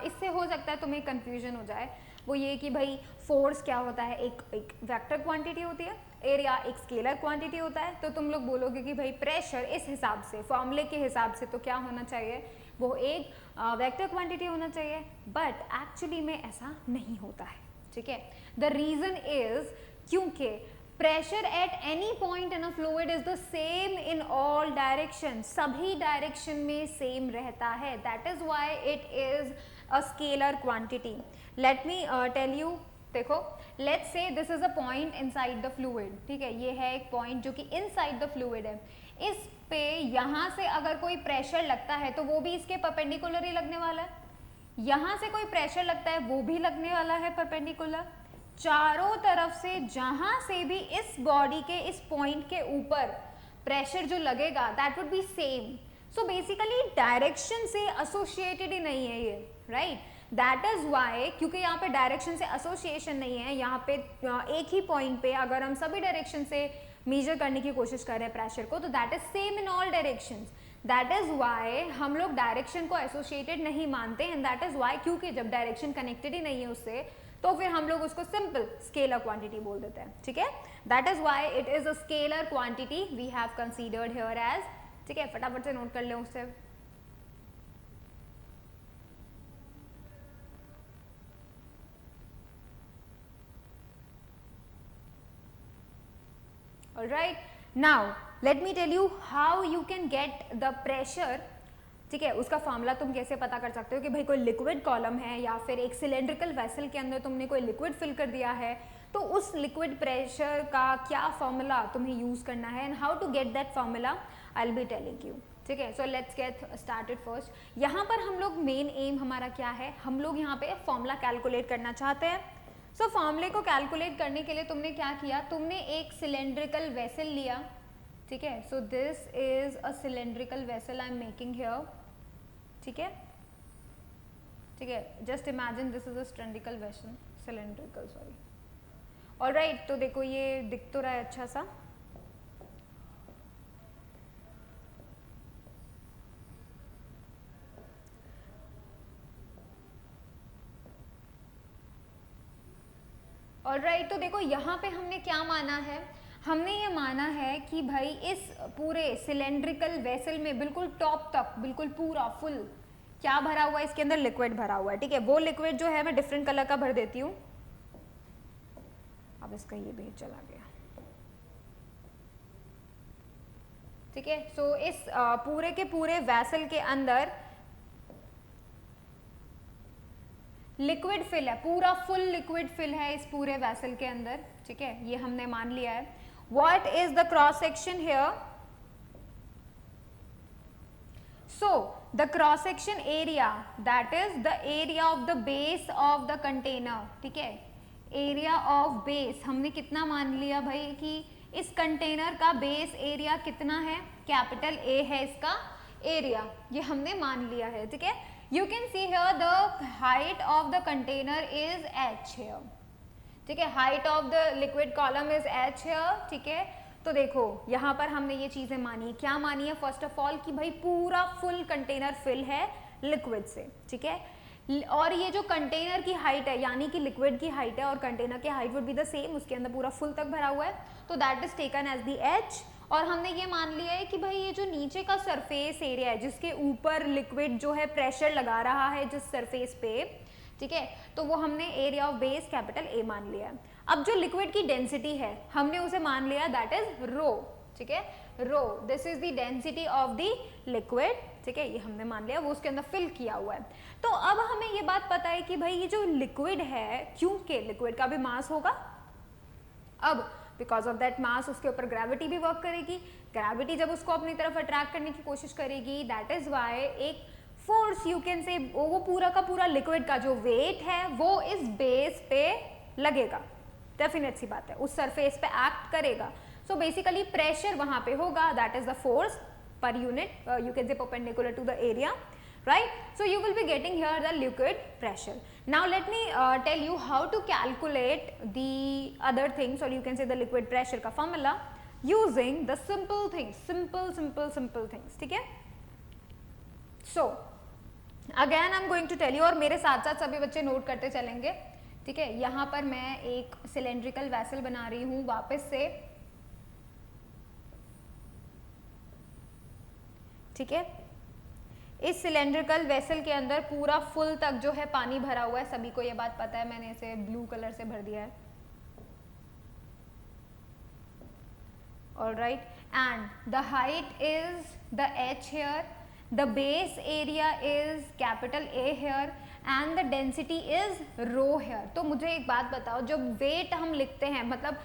इससे हो सकता है तुम्हें confusion हो जाए, वो ये कि भाई फोर्स क्या होता है, एक वेक्टर क्वांटिटी होती है, एरिया एक स्केलर क्वांटिटी होता है, तो तुम लोग बोलोगे कि भाई प्रेशर इस हिसाब से, फॉर्मूले के हिसाब से तो क्या होना चाहिए, वो एक वेक्टर क्वांटिटी होना चाहिए, बट एक्चुअली में ऐसा नहीं होता है, ठीक है। द रीजन इज क्योंकि pressure at any point in a fluid is the same in all direction, सभी डायरेक्शन में सेम रहता है, that is why it is a scalar quantity. Let me tell you, देखो let's say this is a point inside the fluid, ठीक है, ये है एक पॉइंट जो कि इनसाइड द फ्लूइड है, इस पे यहाँ से अगर कोई प्रेशर लगता है तो वो भी इसके परपेंडिकुलर ही लगने वाला है, यहाँ से कोई प्रेशर लगता है वो भी लगने वाला है परपेंडिकुलर, चारों तरफ से जहां से भी इस बॉडी के इस पॉइंट के ऊपर प्रेशर जो लगेगा that would B same, so basically direction से एसोसिएटेड ही नहीं है ये, राइट, दैट इज व्हाई, क्योंकि यहाँ पे डायरेक्शन से एसोसिएशन नहीं है, यहाँ पे एक ही पॉइंट पे अगर हम सभी डायरेक्शन से मेजर करने की कोशिश कर रहे हैं प्रेशर को, तो that is same in all directions, that is why हम लोग डायरेक्शन को एसोसिएटेड नहीं मानते, एंड दैट इज व्हाई क्योंकि जब डायरेक्शन कनेक्टेड ही नहीं है उससे, तो फिर हम लोग उसको सिंपल स्केलर क्वांटिटी बोल देते हैं, ठीक है, that is why it is a scalar quantity we have considered here as, ठीक है, फटाफट से नोट कर ले उससे। Alright, now let me tell you how you can get the pressure, ठीक है, उसका फॉर्मूला तुम कैसे पता कर सकते हो कि भाई कोई लिक्विड कॉलम है या फिर एक सिलेंड्रिकल वेसल के अंदर तुमने कोई लिक्विड फिल कर दिया है, तो उस लिक्विड प्रेशर का क्या फॉर्मूला तुम्हें यूज करना है, and how to get that formula I will be telling you, ठीक है। So let's get started first. यहाँ पर हम लोग मेन एम हमारा क्या है, हम लोग यहाँ पे फॉर्मूला कैलकुलेट करना चाहते हैं। सो फॉर्मूले को कैलकुलेट करने के लिए तुमने क्या किया, तुमने एक सिलेंड्रिकल वेसल लिया, ठीक है। So this is a cylindrical vessel I am making here, ठीक है, ठीक है, just imagine this is a cylindrical vessel, cylindrical sorry, alright. तो देखो ये दिख तो रहा है अच्छा सा, ऑलराइट। तो देखो यहाँ पे हमने क्या माना है, हमने ये माना है कि भाई इस पूरे सिलेंड्रिकल वेसल में बिल्कुल टॉप तक बिल्कुल पूरा फुल क्या भरा हुआ है, इसके अंदर लिक्विड भरा हुआ है, ठीक है। वो लिक्विड जो है मैं डिफरेंट कलर का भर देती हूँ, अब इसका ये भेद चला गया, ठीक है। सो इस पूरे के पूरे वेसल के अंदर लिक्विड फिल है, पूरा फुल लिक्विड फिल है इस पूरे वेसल के अंदर, ठीक है, ये हमने मान लिया है। What is the cross section here, so the cross section area that is the area of the base of the container, ठीक है, एरिया ऑफ बेस हमने कितना मान लिया भाई कि इस कंटेनर का बेस एरिया कितना है, कैपिटल ए है इसका एरिया, ये हमने मान लिया है, ठीक है। You can see here the height of the container is h here, ठीक है, height of the liquid column is h here, ठीक है। तो देखो यहाँ पर हमने ये चीजें मानी, क्या मानी है, फर्स्ट ऑफ ऑल कि भाई पूरा फुल कंटेनर फिल है लिक्विड से, ठीक है, और ये जो कंटेनर की हाइट है यानी कि लिक्विड की हाइट है और कंटेनर की height would be the same, उसके अंदर पूरा फुल तक भरा हुआ है, तो that is taken as the H. और हमने ये मान लिया है कि भाई ये जो नीचे का सरफेस एरिया है जिसके ऊपर लिक्विड जो है प्रेशर लगा रहा है जिस सरफेस पे, ठीक है, तो वो हमने area of base capital A मान लिया है। अब जो लिक्विड की डेंसिटी है हमने उसे मान लिया दैट इज रो, ठीक है, rho, this is the density of the liquid, ठीक है, ये हमने मान लिया, वो उसके अंदर फिल किया हुआ है। तो अब हमें ये बात पता है कि भाई ये जो लिक्विड है, क्योंकि लिक्विड का भी मास होगा, अब बिकॉज ऑफ दैट मास उसके ऊपर ग्रेविटी भी वर्क करेगी, ग्रेविटी जब उसको अपनी तरफ अट्रैक्ट करने की कोशिश करेगी, दैट इज व्हाई एक फोर्स यू कैन से, वो पूरा का पूरा लिक्विड का जो वेट है वो इस बेस पे लगेगा, डेफिनेट सी बात है, उस सरफेस पे एक्ट करेगा। सो बेसिकली प्रेशर वहां पे होगा, that is the force per unit, you can say perpendicular to the area, right? So you will be getting here the liquid pressure. Now let me tell you how to calculate the other things, or you can say the liquid pressure का formula using the simple things, simple things, ठीक है। So again I am going to tell you, और मेरे साथ साथ सभी बच्चे note करते चलेंगे, ठीक है। यहाँ पर मैं एक सिलेंड्रिकल वैसल बना रही हूँ वापस से, ठीक है। इस सिलेंड्रिकल वेसल के अंदर पूरा फुल तक जो है पानी भरा हुआ है, सभी को ये बात पता है, मैंने इसे ब्लू कलर से भर दिया है, alright. And the height is the h here, the base area is capital A here and the density is rho here। तो मुझे एक बात बताओ, जब वेट हम लिखते हैं, मतलब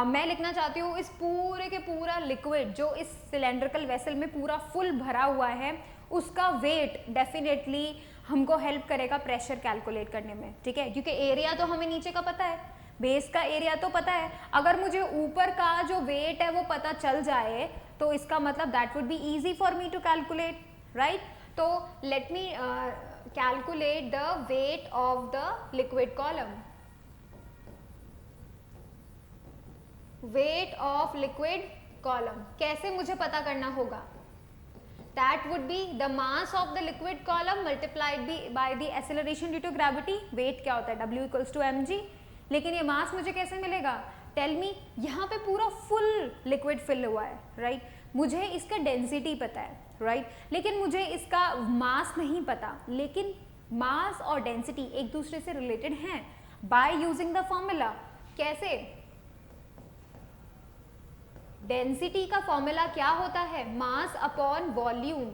मैं लिखना चाहती हूँ इस पूरे के पूरा लिक्विड जो इस सिलेंड्रिकल वेसल में पूरा फुल भरा हुआ है, उसका वेट डेफिनेटली हमको हेल्प करेगा प्रेशर कैलकुलेट करने में, ठीक है। क्योंकि एरिया तो हमें नीचे का पता है, बेस का एरिया तो पता है, अगर मुझे ऊपर का जो वेट है वो पता चल जाए तो इसका मतलब that would be easy for me to calculate, right. तो let me calculate the weight of the liquid column. Weight of liquid column कैसे मुझे पता करना होगा? That would be the mass of the liquid column multiplied by the acceleration due to gravity। Weight क्या होता है? W equals to mg। लेकिन ये मास मुझे कैसे मिलेगा? Tell me. यहाँ पे पूरा फुल लिक्विड फिल हुआ है, राइट। मुझे इसका डेंसिटी पता है, राइट, लेकिन मुझे इसका मास नहीं पता। लेकिन मास और डेंसिटी एक दूसरे से रिलेटेड हैं बाय यूजिंग द फॉर्मूला। कैसे? डेंसिटी का फॉर्मूला क्या होता है? मास अपॉन वॉल्यूम,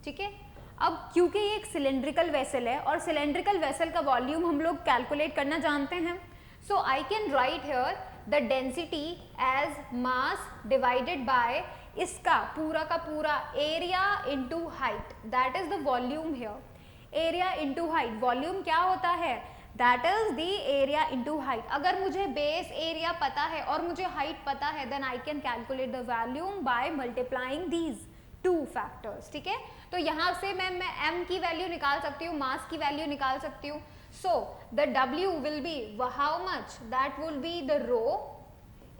ठीक है। अब क्योंकि ये एक सिलेंड्रिकल वेसल है और सिलेंड्रिकल वेसल का वॉल्यूम हम लोग कैलकुलेट करना जानते हैं, so I can write here the density as mass divided by इसका पूरा का पूरा area into height, that is the volume here. Area into height, volume क्या होता है? That is the area into height. अगर मुझे बेस एरिया पता है और मुझे हाइट पता है, then I can calculate the volume by multiplying these two factors, ठीक है। तो यहाँ से मैं m की वैल्यू निकाल सकती हूँ, मास की वैल्यू निकाल सकती हूँ। So the w will be how much? That will be the rho,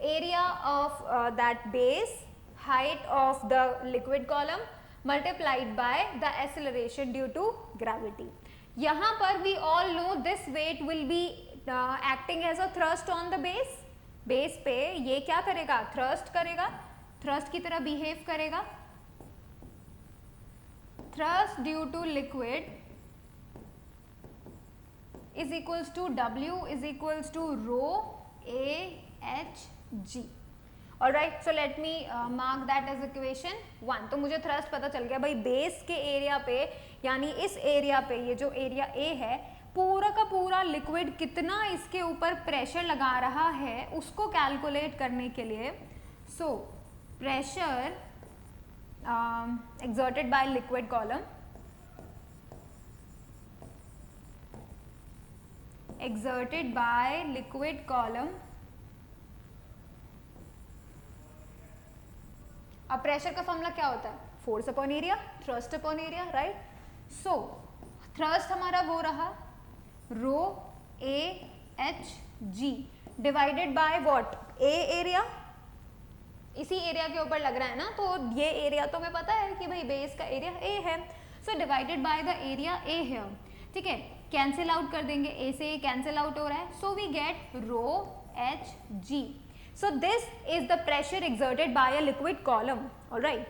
area of that base, height of the liquid column multiplied by the acceleration due to gravity. यहाँ पर we all know this weight will be acting as a thrust on the base। Base पे ये क्या करेगा? Thrust करेगा, thrust की तरह behave करेगा। Thrust due to liquid is equals to W is equals to rho AHG। Alright, so let me mark that as equation 1। तो मुझे थ्रस्ट पता चल गया भाई, बेस के एरिया पे यानी इस एरिया पे, ये जो एरिया A है, पूरा का पूरा लिक्विड कितना इसके ऊपर प्रेशर लगा रहा है उसको कैलकुलेट करने के लिए, so pressure exerted by liquid column, exerted by liquid column। अब प्रेशर का फॉर्मूला क्या होता है? Force upon area, thrust upon area, right. So thrust हमारा वो रहा rho AHG divided by what? A area, इसी एरिया के ऊपर लग रहा है ना, तो ये एरिया तो हमें पता है कि भाई बेस का एरिया A है, so divided by the area A है, ठीक है। कैंसिल आउट कर देंगे, A से A कैंसिल आउट हो रहा है, so we get rho HG। So this is the pressure exerted by a liquid column, all right,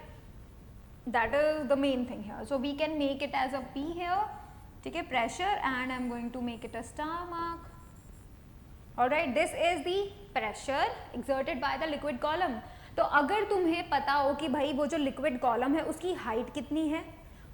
that is the main thing here, so we can make it as a P here, ठीक है, pressure, and I'm going to make it a star mark, all right। this is the pressure exerted by the liquid column। तो अगर तुम्हें पता हो कि भाई वो जो लिक्विड कॉलम है उसकी हाइट कितनी है,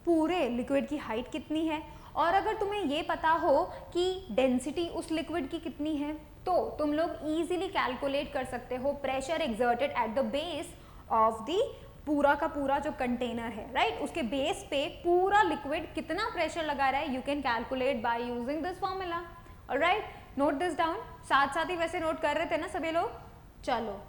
पूरे लिक्विड की हाइट कितनी है, और अगर तुम्हें ये पता हो कि डेंसिटी उस लिक्विड की कितनी है, तो तुम लोग इजीली कैलकुलेट कर सकते हो pressure exerted at the base of the पूरा का पूरा जो कंटेनर है, राइट। उसके बेस पे पूरा लिक्विड कितना प्रेशर लगा रहा है, you can calculate by using this formula, alright. Note this down. साथ साथ ही वैसे नोट कर रहे थे ना सभी लोग? चलो,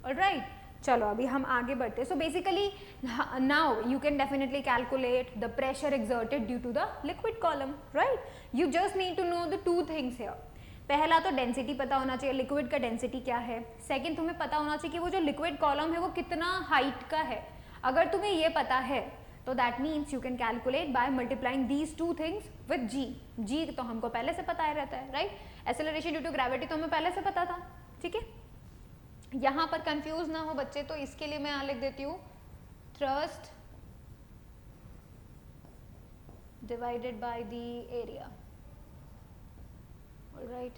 ऑलराइट। चलो अभी हम आगे बढ़ते हैं. So basically now you can definitely calculate the pressure exerted due to the liquid column, right. You just need to know the two things here. पहला तो डेंसिटी पता होना चाहिए, लिक्विड का डेंसिटी क्या है. सेकंड तुम्हें पता होना चाहिए कि वो जो लिक्विड कॉलम है वो कितना हाइट का है. अगर तुम्हें ये पता है तो that means you can calculate by multiplying these two things with g. G तो हमको पहले से पता है रहता है, right. Acceleration due to gravity तो हमें पहले से पता था, ठीक है. यहाँ पर कंफ्यूज ना हो बच्चे, तो इसके लिए मैं यहाँ लिख देती हूँ thrust divided by the area. Alright,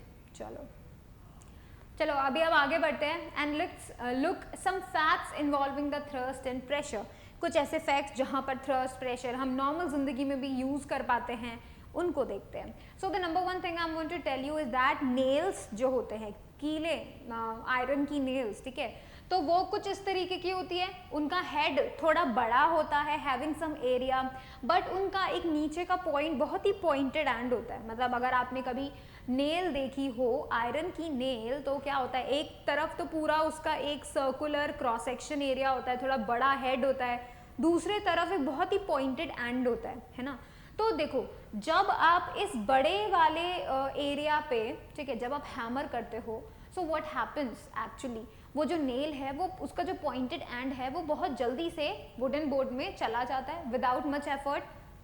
चलो अभी अब आगे बढ़ते हैं and let's look some facts involving the thrust and pressure. कुछ ऐसे फैक्ट्स जहाँ पर थ्रस्ट प्रेशर हम नॉर्मल जिंदगी में भी यूज कर पाते हैं, उनको देखते हैं. So the number one thing I am going to tell you is that nails जो होते हैं, कीले, आयरन की नेल्स, ठीक है, तो वो कुछ इस तरीके की होती है. उनका हेड थोड़ा बड़ा होता है, हैविंग सम एरिया, बट उनका एक नीचे का पॉइंट बहुत ही पॉइंटेड एंड होता है. मतलब अगर आपने कभी नेल देखी हो, आयरन की नेल, तो क्या होता है, एक तरफ तो पूरा उसका एक सर्कुलर क्रॉस सेक्शन एरिया होता है, थोड़ा बड़ा हेड होता है, दूसरे तरफ एक बहुत ही पॉइंटेड एंड होता है ना. तो देखो जब आप इस बड़े वाले एरिया पे, ठीक है, जब आप हैमर करते हो, सो व्हाट हैपेंस एक्चुअली, वो जो नेल है वो उसका जो पॉइंटेड एंड है वो बहुत जल्दी से वुडन बोर्ड में चला जाता है without much effort,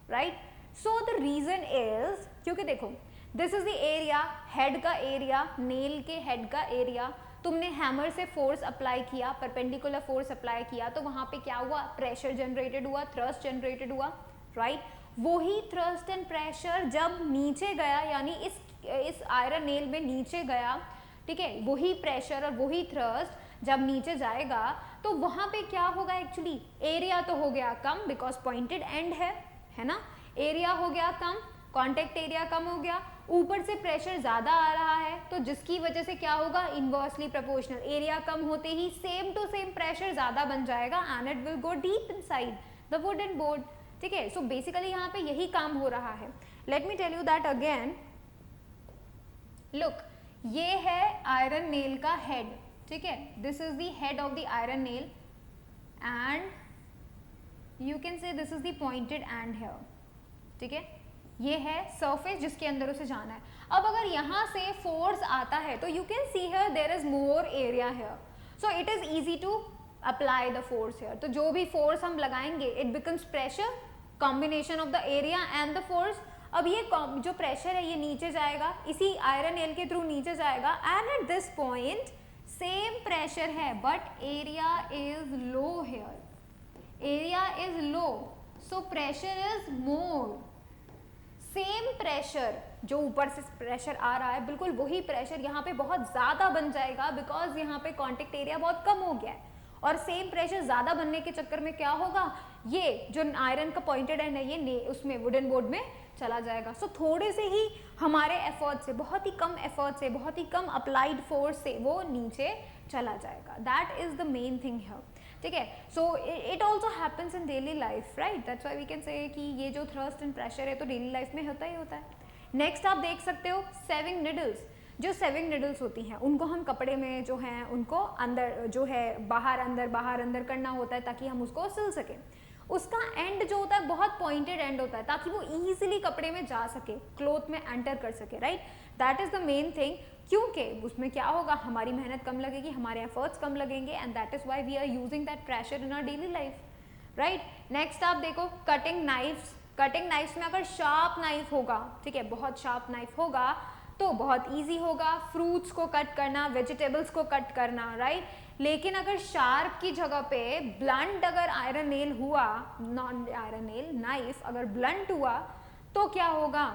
right. So the reason is, क्योंकि देखो this is the area, head का एरिया, नेल के हेड का एरिया. तुमने हैमर से फोर्स अप्लाई किया, परपेंडिकुलर फोर्स अप्लाई किया, तो वहां पे क्या हुआ, प्रेशर जनरेटेड हुआ, थ्रस्ट जनरेटेड हुआ, राइट. वही थ्रस्ट एंड प्रेशर जब नीचे गया, यानी इस आयरन नेल में नीचे गया, ठीक है, वही प्रेशर और वही थ्रस्ट जब नीचे जाएगा तो वहां पे क्या होगा, एक्चुअली एरिया तो हो गया कम बिकॉज पॉइंटेड एंड है ना. एरिया हो गया कम, कॉन्टेक्ट एरिया कम हो गया, ऊपर से प्रेशर ज्यादा आ रहा है, तो जिसकी वजह से क्या होगा, इनवर्सली प्रोपोर्शनल, एरिया कम होते ही सेम टू सेम प्रेशर ज्यादा बन जाएगा and it will go deep inside the wooden board, ठीक है. सो बेसिकली यहाँ पे यही काम हो रहा है. Let me tell you that again. Look, ये है आयरन नेल का हेड, ठीक है, this is the head of the iron nail and you can say this is the pointed end here, ठीक है. ये है सरफेस जिसके अंदर उसे जाना है. अब अगर यहाँ से फोर्स आता है तो you can see here there is more area here, so it is easy to apply the force here. तो जो भी फोर्स हम लगाएंगे it becomes pressure, combination of the area and the force. अब ये जो प्रेशर है ये नीचे जाएगा, इसी आयरन नेल के थ्रू नीचे जाएगा and at this point same pressure है but area is low here, area is low, so pressure is more. Same pressure जो ऊपर से प्रेशर आ रहा है, बिल्कुल वही प्रेशर यहाँ पे बहुत ज़्यादा बन जाएगा बिकॉज यहाँ पे कॉन्टेक्ट एरिया बहुत कम हो गया है. और सेम प्रेशर ज़्यादा बनने के चक्कर में क्या होगा, ये जो आयरन का पॉइंटेड एंड है ये उसमें वुडन बोर्ड में चला जाएगा. सो थोड़े से ही हमारे एफर्ट से, बहुत ही कम एफर्ट से, बहुत ही कम अप्लाइड फोर्स से वो नीचे चला जाएगा. That is the main thing here, ठीक है. So it also happens in daily life, right. That's why we can say कि ये जो थ्रस्ट एंड प्रेशर है तो डेली लाइफ में होता ही होता है. नेक्स्ट आप देख सकते हो सेविंग निडल्स. जो सेविंग निडल्स होती हैं उनको हम कपड़े में जो हैं उनको अंदर जो है बाहर अंदर करना होता है ताकि हम उसको सिल सकें. उसका एंड जो होता है बहुत पॉइंटेड एंड होता है ताकि वो इजीली कपड़े में जा सके, क्लोथ में एंटर कर सके, right. That is the main thing, क्योंकि उसमें क्या होगा, हमारी मेहनत कम लगेगी, हमारे एफर्ट्स कम लगेंगे and that is why we are using that pressure in our daily life, right. Next आप देखो कटिंग नाइफ्स. कटिंग नाइफ्स में अगर शार्प नाइफ होगा, ठीक है, बहुत शार्प नाइफ होगा तो बहुत इजी होगा फ्रूट्स को कट करना, वेजिटेबल्स को कट करना, राइट. लेकिन अगर शार्प की जगह पे ब्लंट अगर आयरन नेल हुआ, नॉन आयरन नेल नाइफ अगर ब्लंट हुआ तो क्या होगा,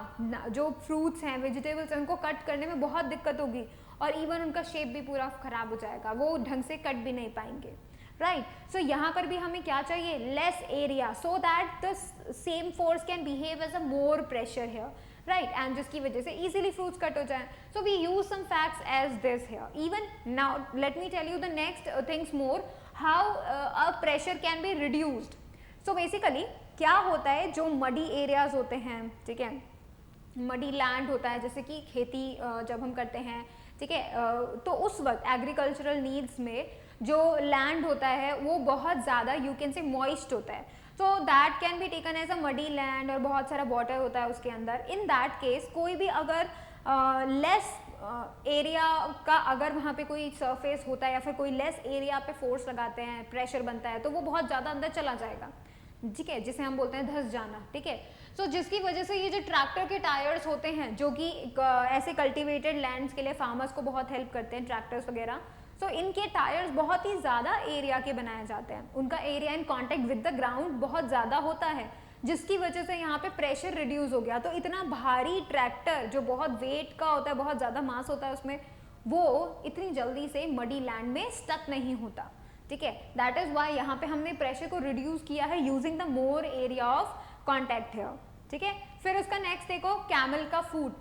जो फ्रूट्स हैं, वेजिटेबल्स हैं, उनको कट करने में बहुत दिक्कत होगी और इवन उनका शेप भी पूरा खराब हो जाएगा, वो ढंग से कट भी नहीं पाएंगे, राइट. सो यहाँ पर भी हमें क्या चाहिए, less area, so that the same force can behave as a more pressure here, right, and जिसकी वजह से इजीली फ्रूट्स कट हो जाए. So we use some facts as this here. Even now let me tell you the next things more, how a pressure can be reduced. So basically क्या होता है, जो muddy areas होते हैं, ठीक है, मडी लैंड होता है, जैसे कि खेती जब हम करते हैं, ठीक है, तो उस वक्त एग्रीकल्चरल नीड्स में जो लैंड होता है वो बहुत ज़्यादा यू कैन से मॉइस्ट होता है, so that can be taken as a muddy land और बहुत सारा वाटर होता है उसके अंदर। इन दैट केस कोई भी अगर लेस एरिया का अगर वहाँ पे कोई सरफेस होता है या फिर कोई लेस एरिया पे फोर्स लगाते हैं, प्रेशर बनता है, तो वो बहुत ज़्यादा अंदर चला जाएगा, ठीक है, जिसे हम बोलते हैं धंस जाना, ठीक है। सो जिसकी वजह से ये जो ट्रैक्टर के टायर्स होते हैं जो कि ऐसे कल्टीवेटेड लैंड्स के लिए फार्मर्स को बहुत हेल्प करते हैं, ट्रैक्टर्स वगैरह, सो इनके टायर्स बहुत ही ज़्यादा एरिया के बनाए जाते हैं, उनका area in contact with the ground बहुत ज़्यादा होता है, जिसकी वजह से यहाँ पे प्रेशर रिड्यूस हो गया। तो इतना भारी ट्रैक्टर जो बहुत वेट का होता है, बहुत ज़्यादा मास होता है उसमें, वो इतनी जल्दी से मडी लैंड में स्टक नहीं होता, ठीक है। दैट इज वाई यहाँ पे हमने प्रेशर को रिड्यूस किया है using the more area of contact here, ठीक है। फिर उसका नेक्स्ट देखो कैमल का फूड।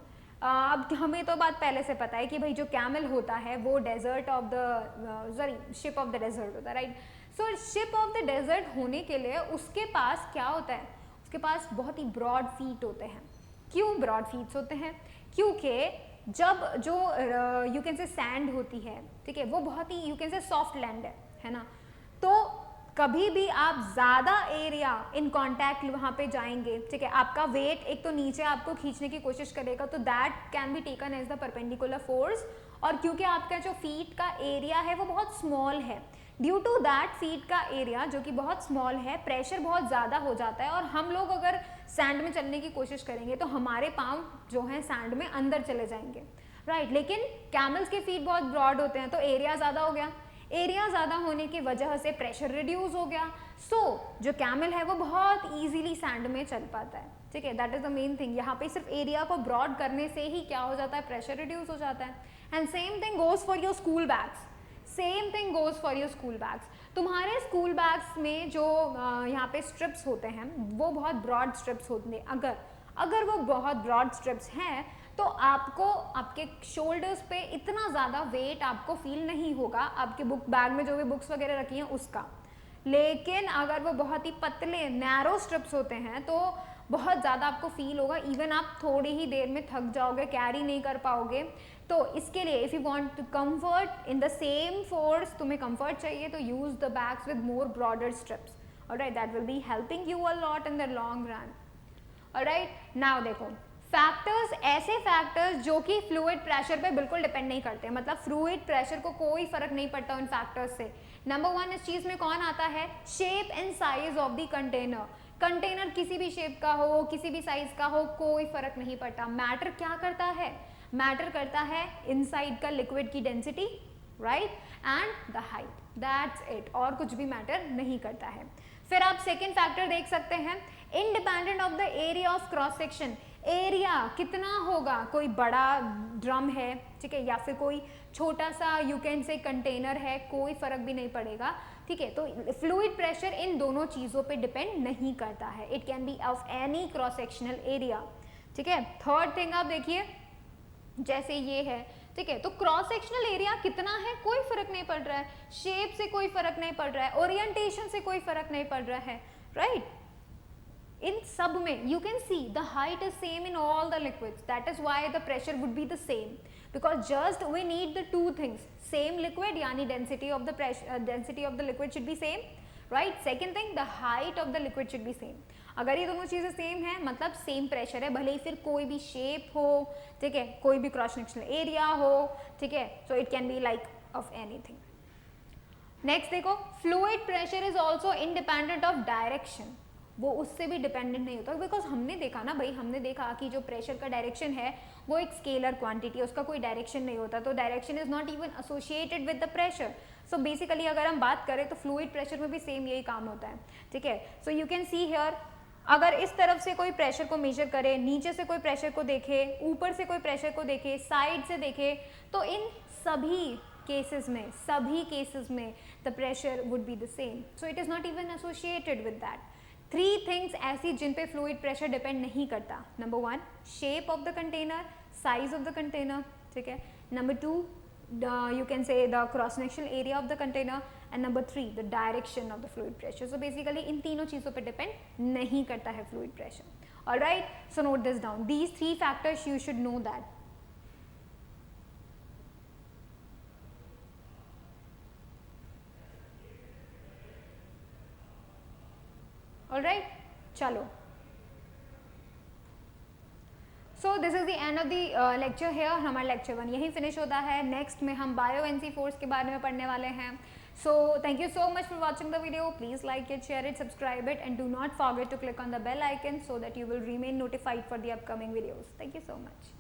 अब हमें तो बात पहले से पता है कि भाई जो कैमल होता है वो desert of the sorry ship of the desert होता है, right. So ship of the desert होने के लिए उसके पास क्या होता है, उसके पास बहुत ही ब्रॉड फीट होते हैं। क्यों ब्रॉड फीट्स होते हैं? क्योंकि जब जो यू कैन से सैंड होती है, ठीक है, वो बहुत ही you can say soft land है ना, तो कभी भी आप ज़्यादा एरिया इन कॉन्टैक्ट वहाँ पे जाएंगे, ठीक है, आपका वेट एक तो नीचे आपको खींचने की कोशिश करेगा, तो that can be taken as the perpendicular force, और क्योंकि आपका जो फीट का एरिया है वो बहुत स्मॉल है, ड्यू टू दैट फीट का एरिया जो कि बहुत स्मॉल है, प्रेशर बहुत ज़्यादा हो जाता है, और हम लोग अगर सैंड में चलने की कोशिश करेंगे तो हमारे पाँव जो हैं सैंड में अंदर चले जाएंगे, राइट। लेकिन कैमल्स के फीट बहुत ब्रॉड होते हैं, तो एरिया ज़्यादा हो गया, एरिया ज़्यादा होने की वजह से प्रेशर रिड्यूस हो गया, सो जो कैमल है वो बहुत ईजिली सैंड में चल पाता है, ठीक है। That is the main thing, यहाँ पे सिर्फ एरिया को ब्रॉड करने से ही क्या हो जाता है, प्रेशर रिड्यूस हो जाता है। And same thing goes for your school bags, same thing goes for your school bags. तुम्हारे स्कूल बैग्स में जो यहाँ पे स्ट्रिप्स होते हैं वो बहुत ब्रॉड स्ट्रिप्स होते हैं, अगर वो बहुत ब्रॉड स्ट्रिप्स हैं तो आपको आपके शोल्डर्स पे इतना ज़्यादा वेट आपको फील नहीं होगा, आपके बुक बैग में जो भी बुक्स वगैरह रखी हैं उसका। लेकिन अगर वो बहुत ही पतले नैरो स्ट्रिप्स होते हैं तो बहुत ज़्यादा आपको फील होगा, इवन आप थोड़ी ही देर में थक जाओगे, कैरी नहीं कर पाओगे। तो इसके लिए if you want to comfort in the same force, तुम्हें कंफर्ट चाहिए तो use the bags with more broader strips, alright, that will be helping you a lot in the long run, alright. Now देखो factors, ऐसे factors जो कि fluid pressure पे बिल्कुल depend नहीं करते, मतलब फ्लूइड प्रेशर को कोई फर्क नहीं पड़ता उन फैक्टर्स से। नंबर वन इस चीज में कौन आता है, shape and size of the container. Container किसी भी शेप का हो, किसी भी साइज का हो, कोई फर्क नहीं पड़ता। मैटर क्या करता है, मैटर करता है इनसाइड का लिक्विड की density, right, and the height, that's it, और कुछ भी मैटर नहीं करता है। फिर आप सेकेंड फैक्टर देख सकते हैं, independent of the area of cross section. Area कितना होगा, कोई बड़ा ड्रम है, ठीक है, या फिर कोई छोटा सा यू कैन से कंटेनर है, कोई फर्क भी नहीं पड़ेगा, ठीक है। तो फ्लूइड प्रेशर इन दोनों चीज़ों पे डिपेंड नहीं करता है, it can B of any cross sectional area, ठीक है। थर्ड थिंग आप देखिए, जैसे ये है, ठीक है, तो क्रॉस सेक्शनल एरिया कितना है कोई फर्क नहीं पड़ रहा है, शेप से कोई फर्क नहीं पड़ रहा है, ओरिएंटेशन से कोई फर्क नहीं पड़ रहा है, राइट। इन सब में you can see the height is same in all the liquids, that is why the pressure would be the same, because just we need the two things, same liquid यानी density of the pressure, density of the liquid should be same, right. Second thing, the height of the liquid should be same. अगर ये दोनों चीज़ें same है मतलब same pressure है, भले ही फिर कोई भी शेप हो, ठीक है, कोई भी क्रॉस सेक्शनल एरिया हो, ठीक है, so it can be like of anything. Next देखो, fluid pressure is also independent of direction, वो उससे भी डिपेंडेंट नहीं होता, बिकॉज हमने देखा ना भाई, हमने देखा कि जो प्रेशर का डायरेक्शन है वो एक स्केलर क्वांटिटी है, उसका कोई डायरेक्शन नहीं होता, तो direction is not even associated with the pressure. So basically अगर हम बात करें तो फ्लूइड प्रेशर में भी सेम यही काम होता है, ठीक है। So you can see here, अगर इस तरफ से कोई प्रेशर को मेजर करे, नीचे से कोई प्रेशर को देखे, ऊपर से कोई प्रेशर को देखे, साइड से देखे, तो इन सभी केसेस में the pressure would be the same, so it is not even associated with that. Three things ऐसी जिन पे फ्लूइड प्रेशर डिपेंड नहीं करता, number one shape of the container, size of the container, ठीक है, number two you can say the cross sectional area of the container, and number three the direction of the fluid pressure. So basically इन तीनों चीज़ों पे depend नहीं करता है fluid pressure. Alright, so note this down, these three factors you should know that. Alright, चलो। So this is the end of the lecture here. हमारा lecture 1 यहीं finish होता है। नेक्स्ट में हम बायो NC फोर्स के बारे में पढ़ने वाले हैं। So thank you so much for watching the video. Please like it, share it, subscribe it, and do not forget to click on the bell icon so that you will remain notified for the upcoming videos. Thank you so much.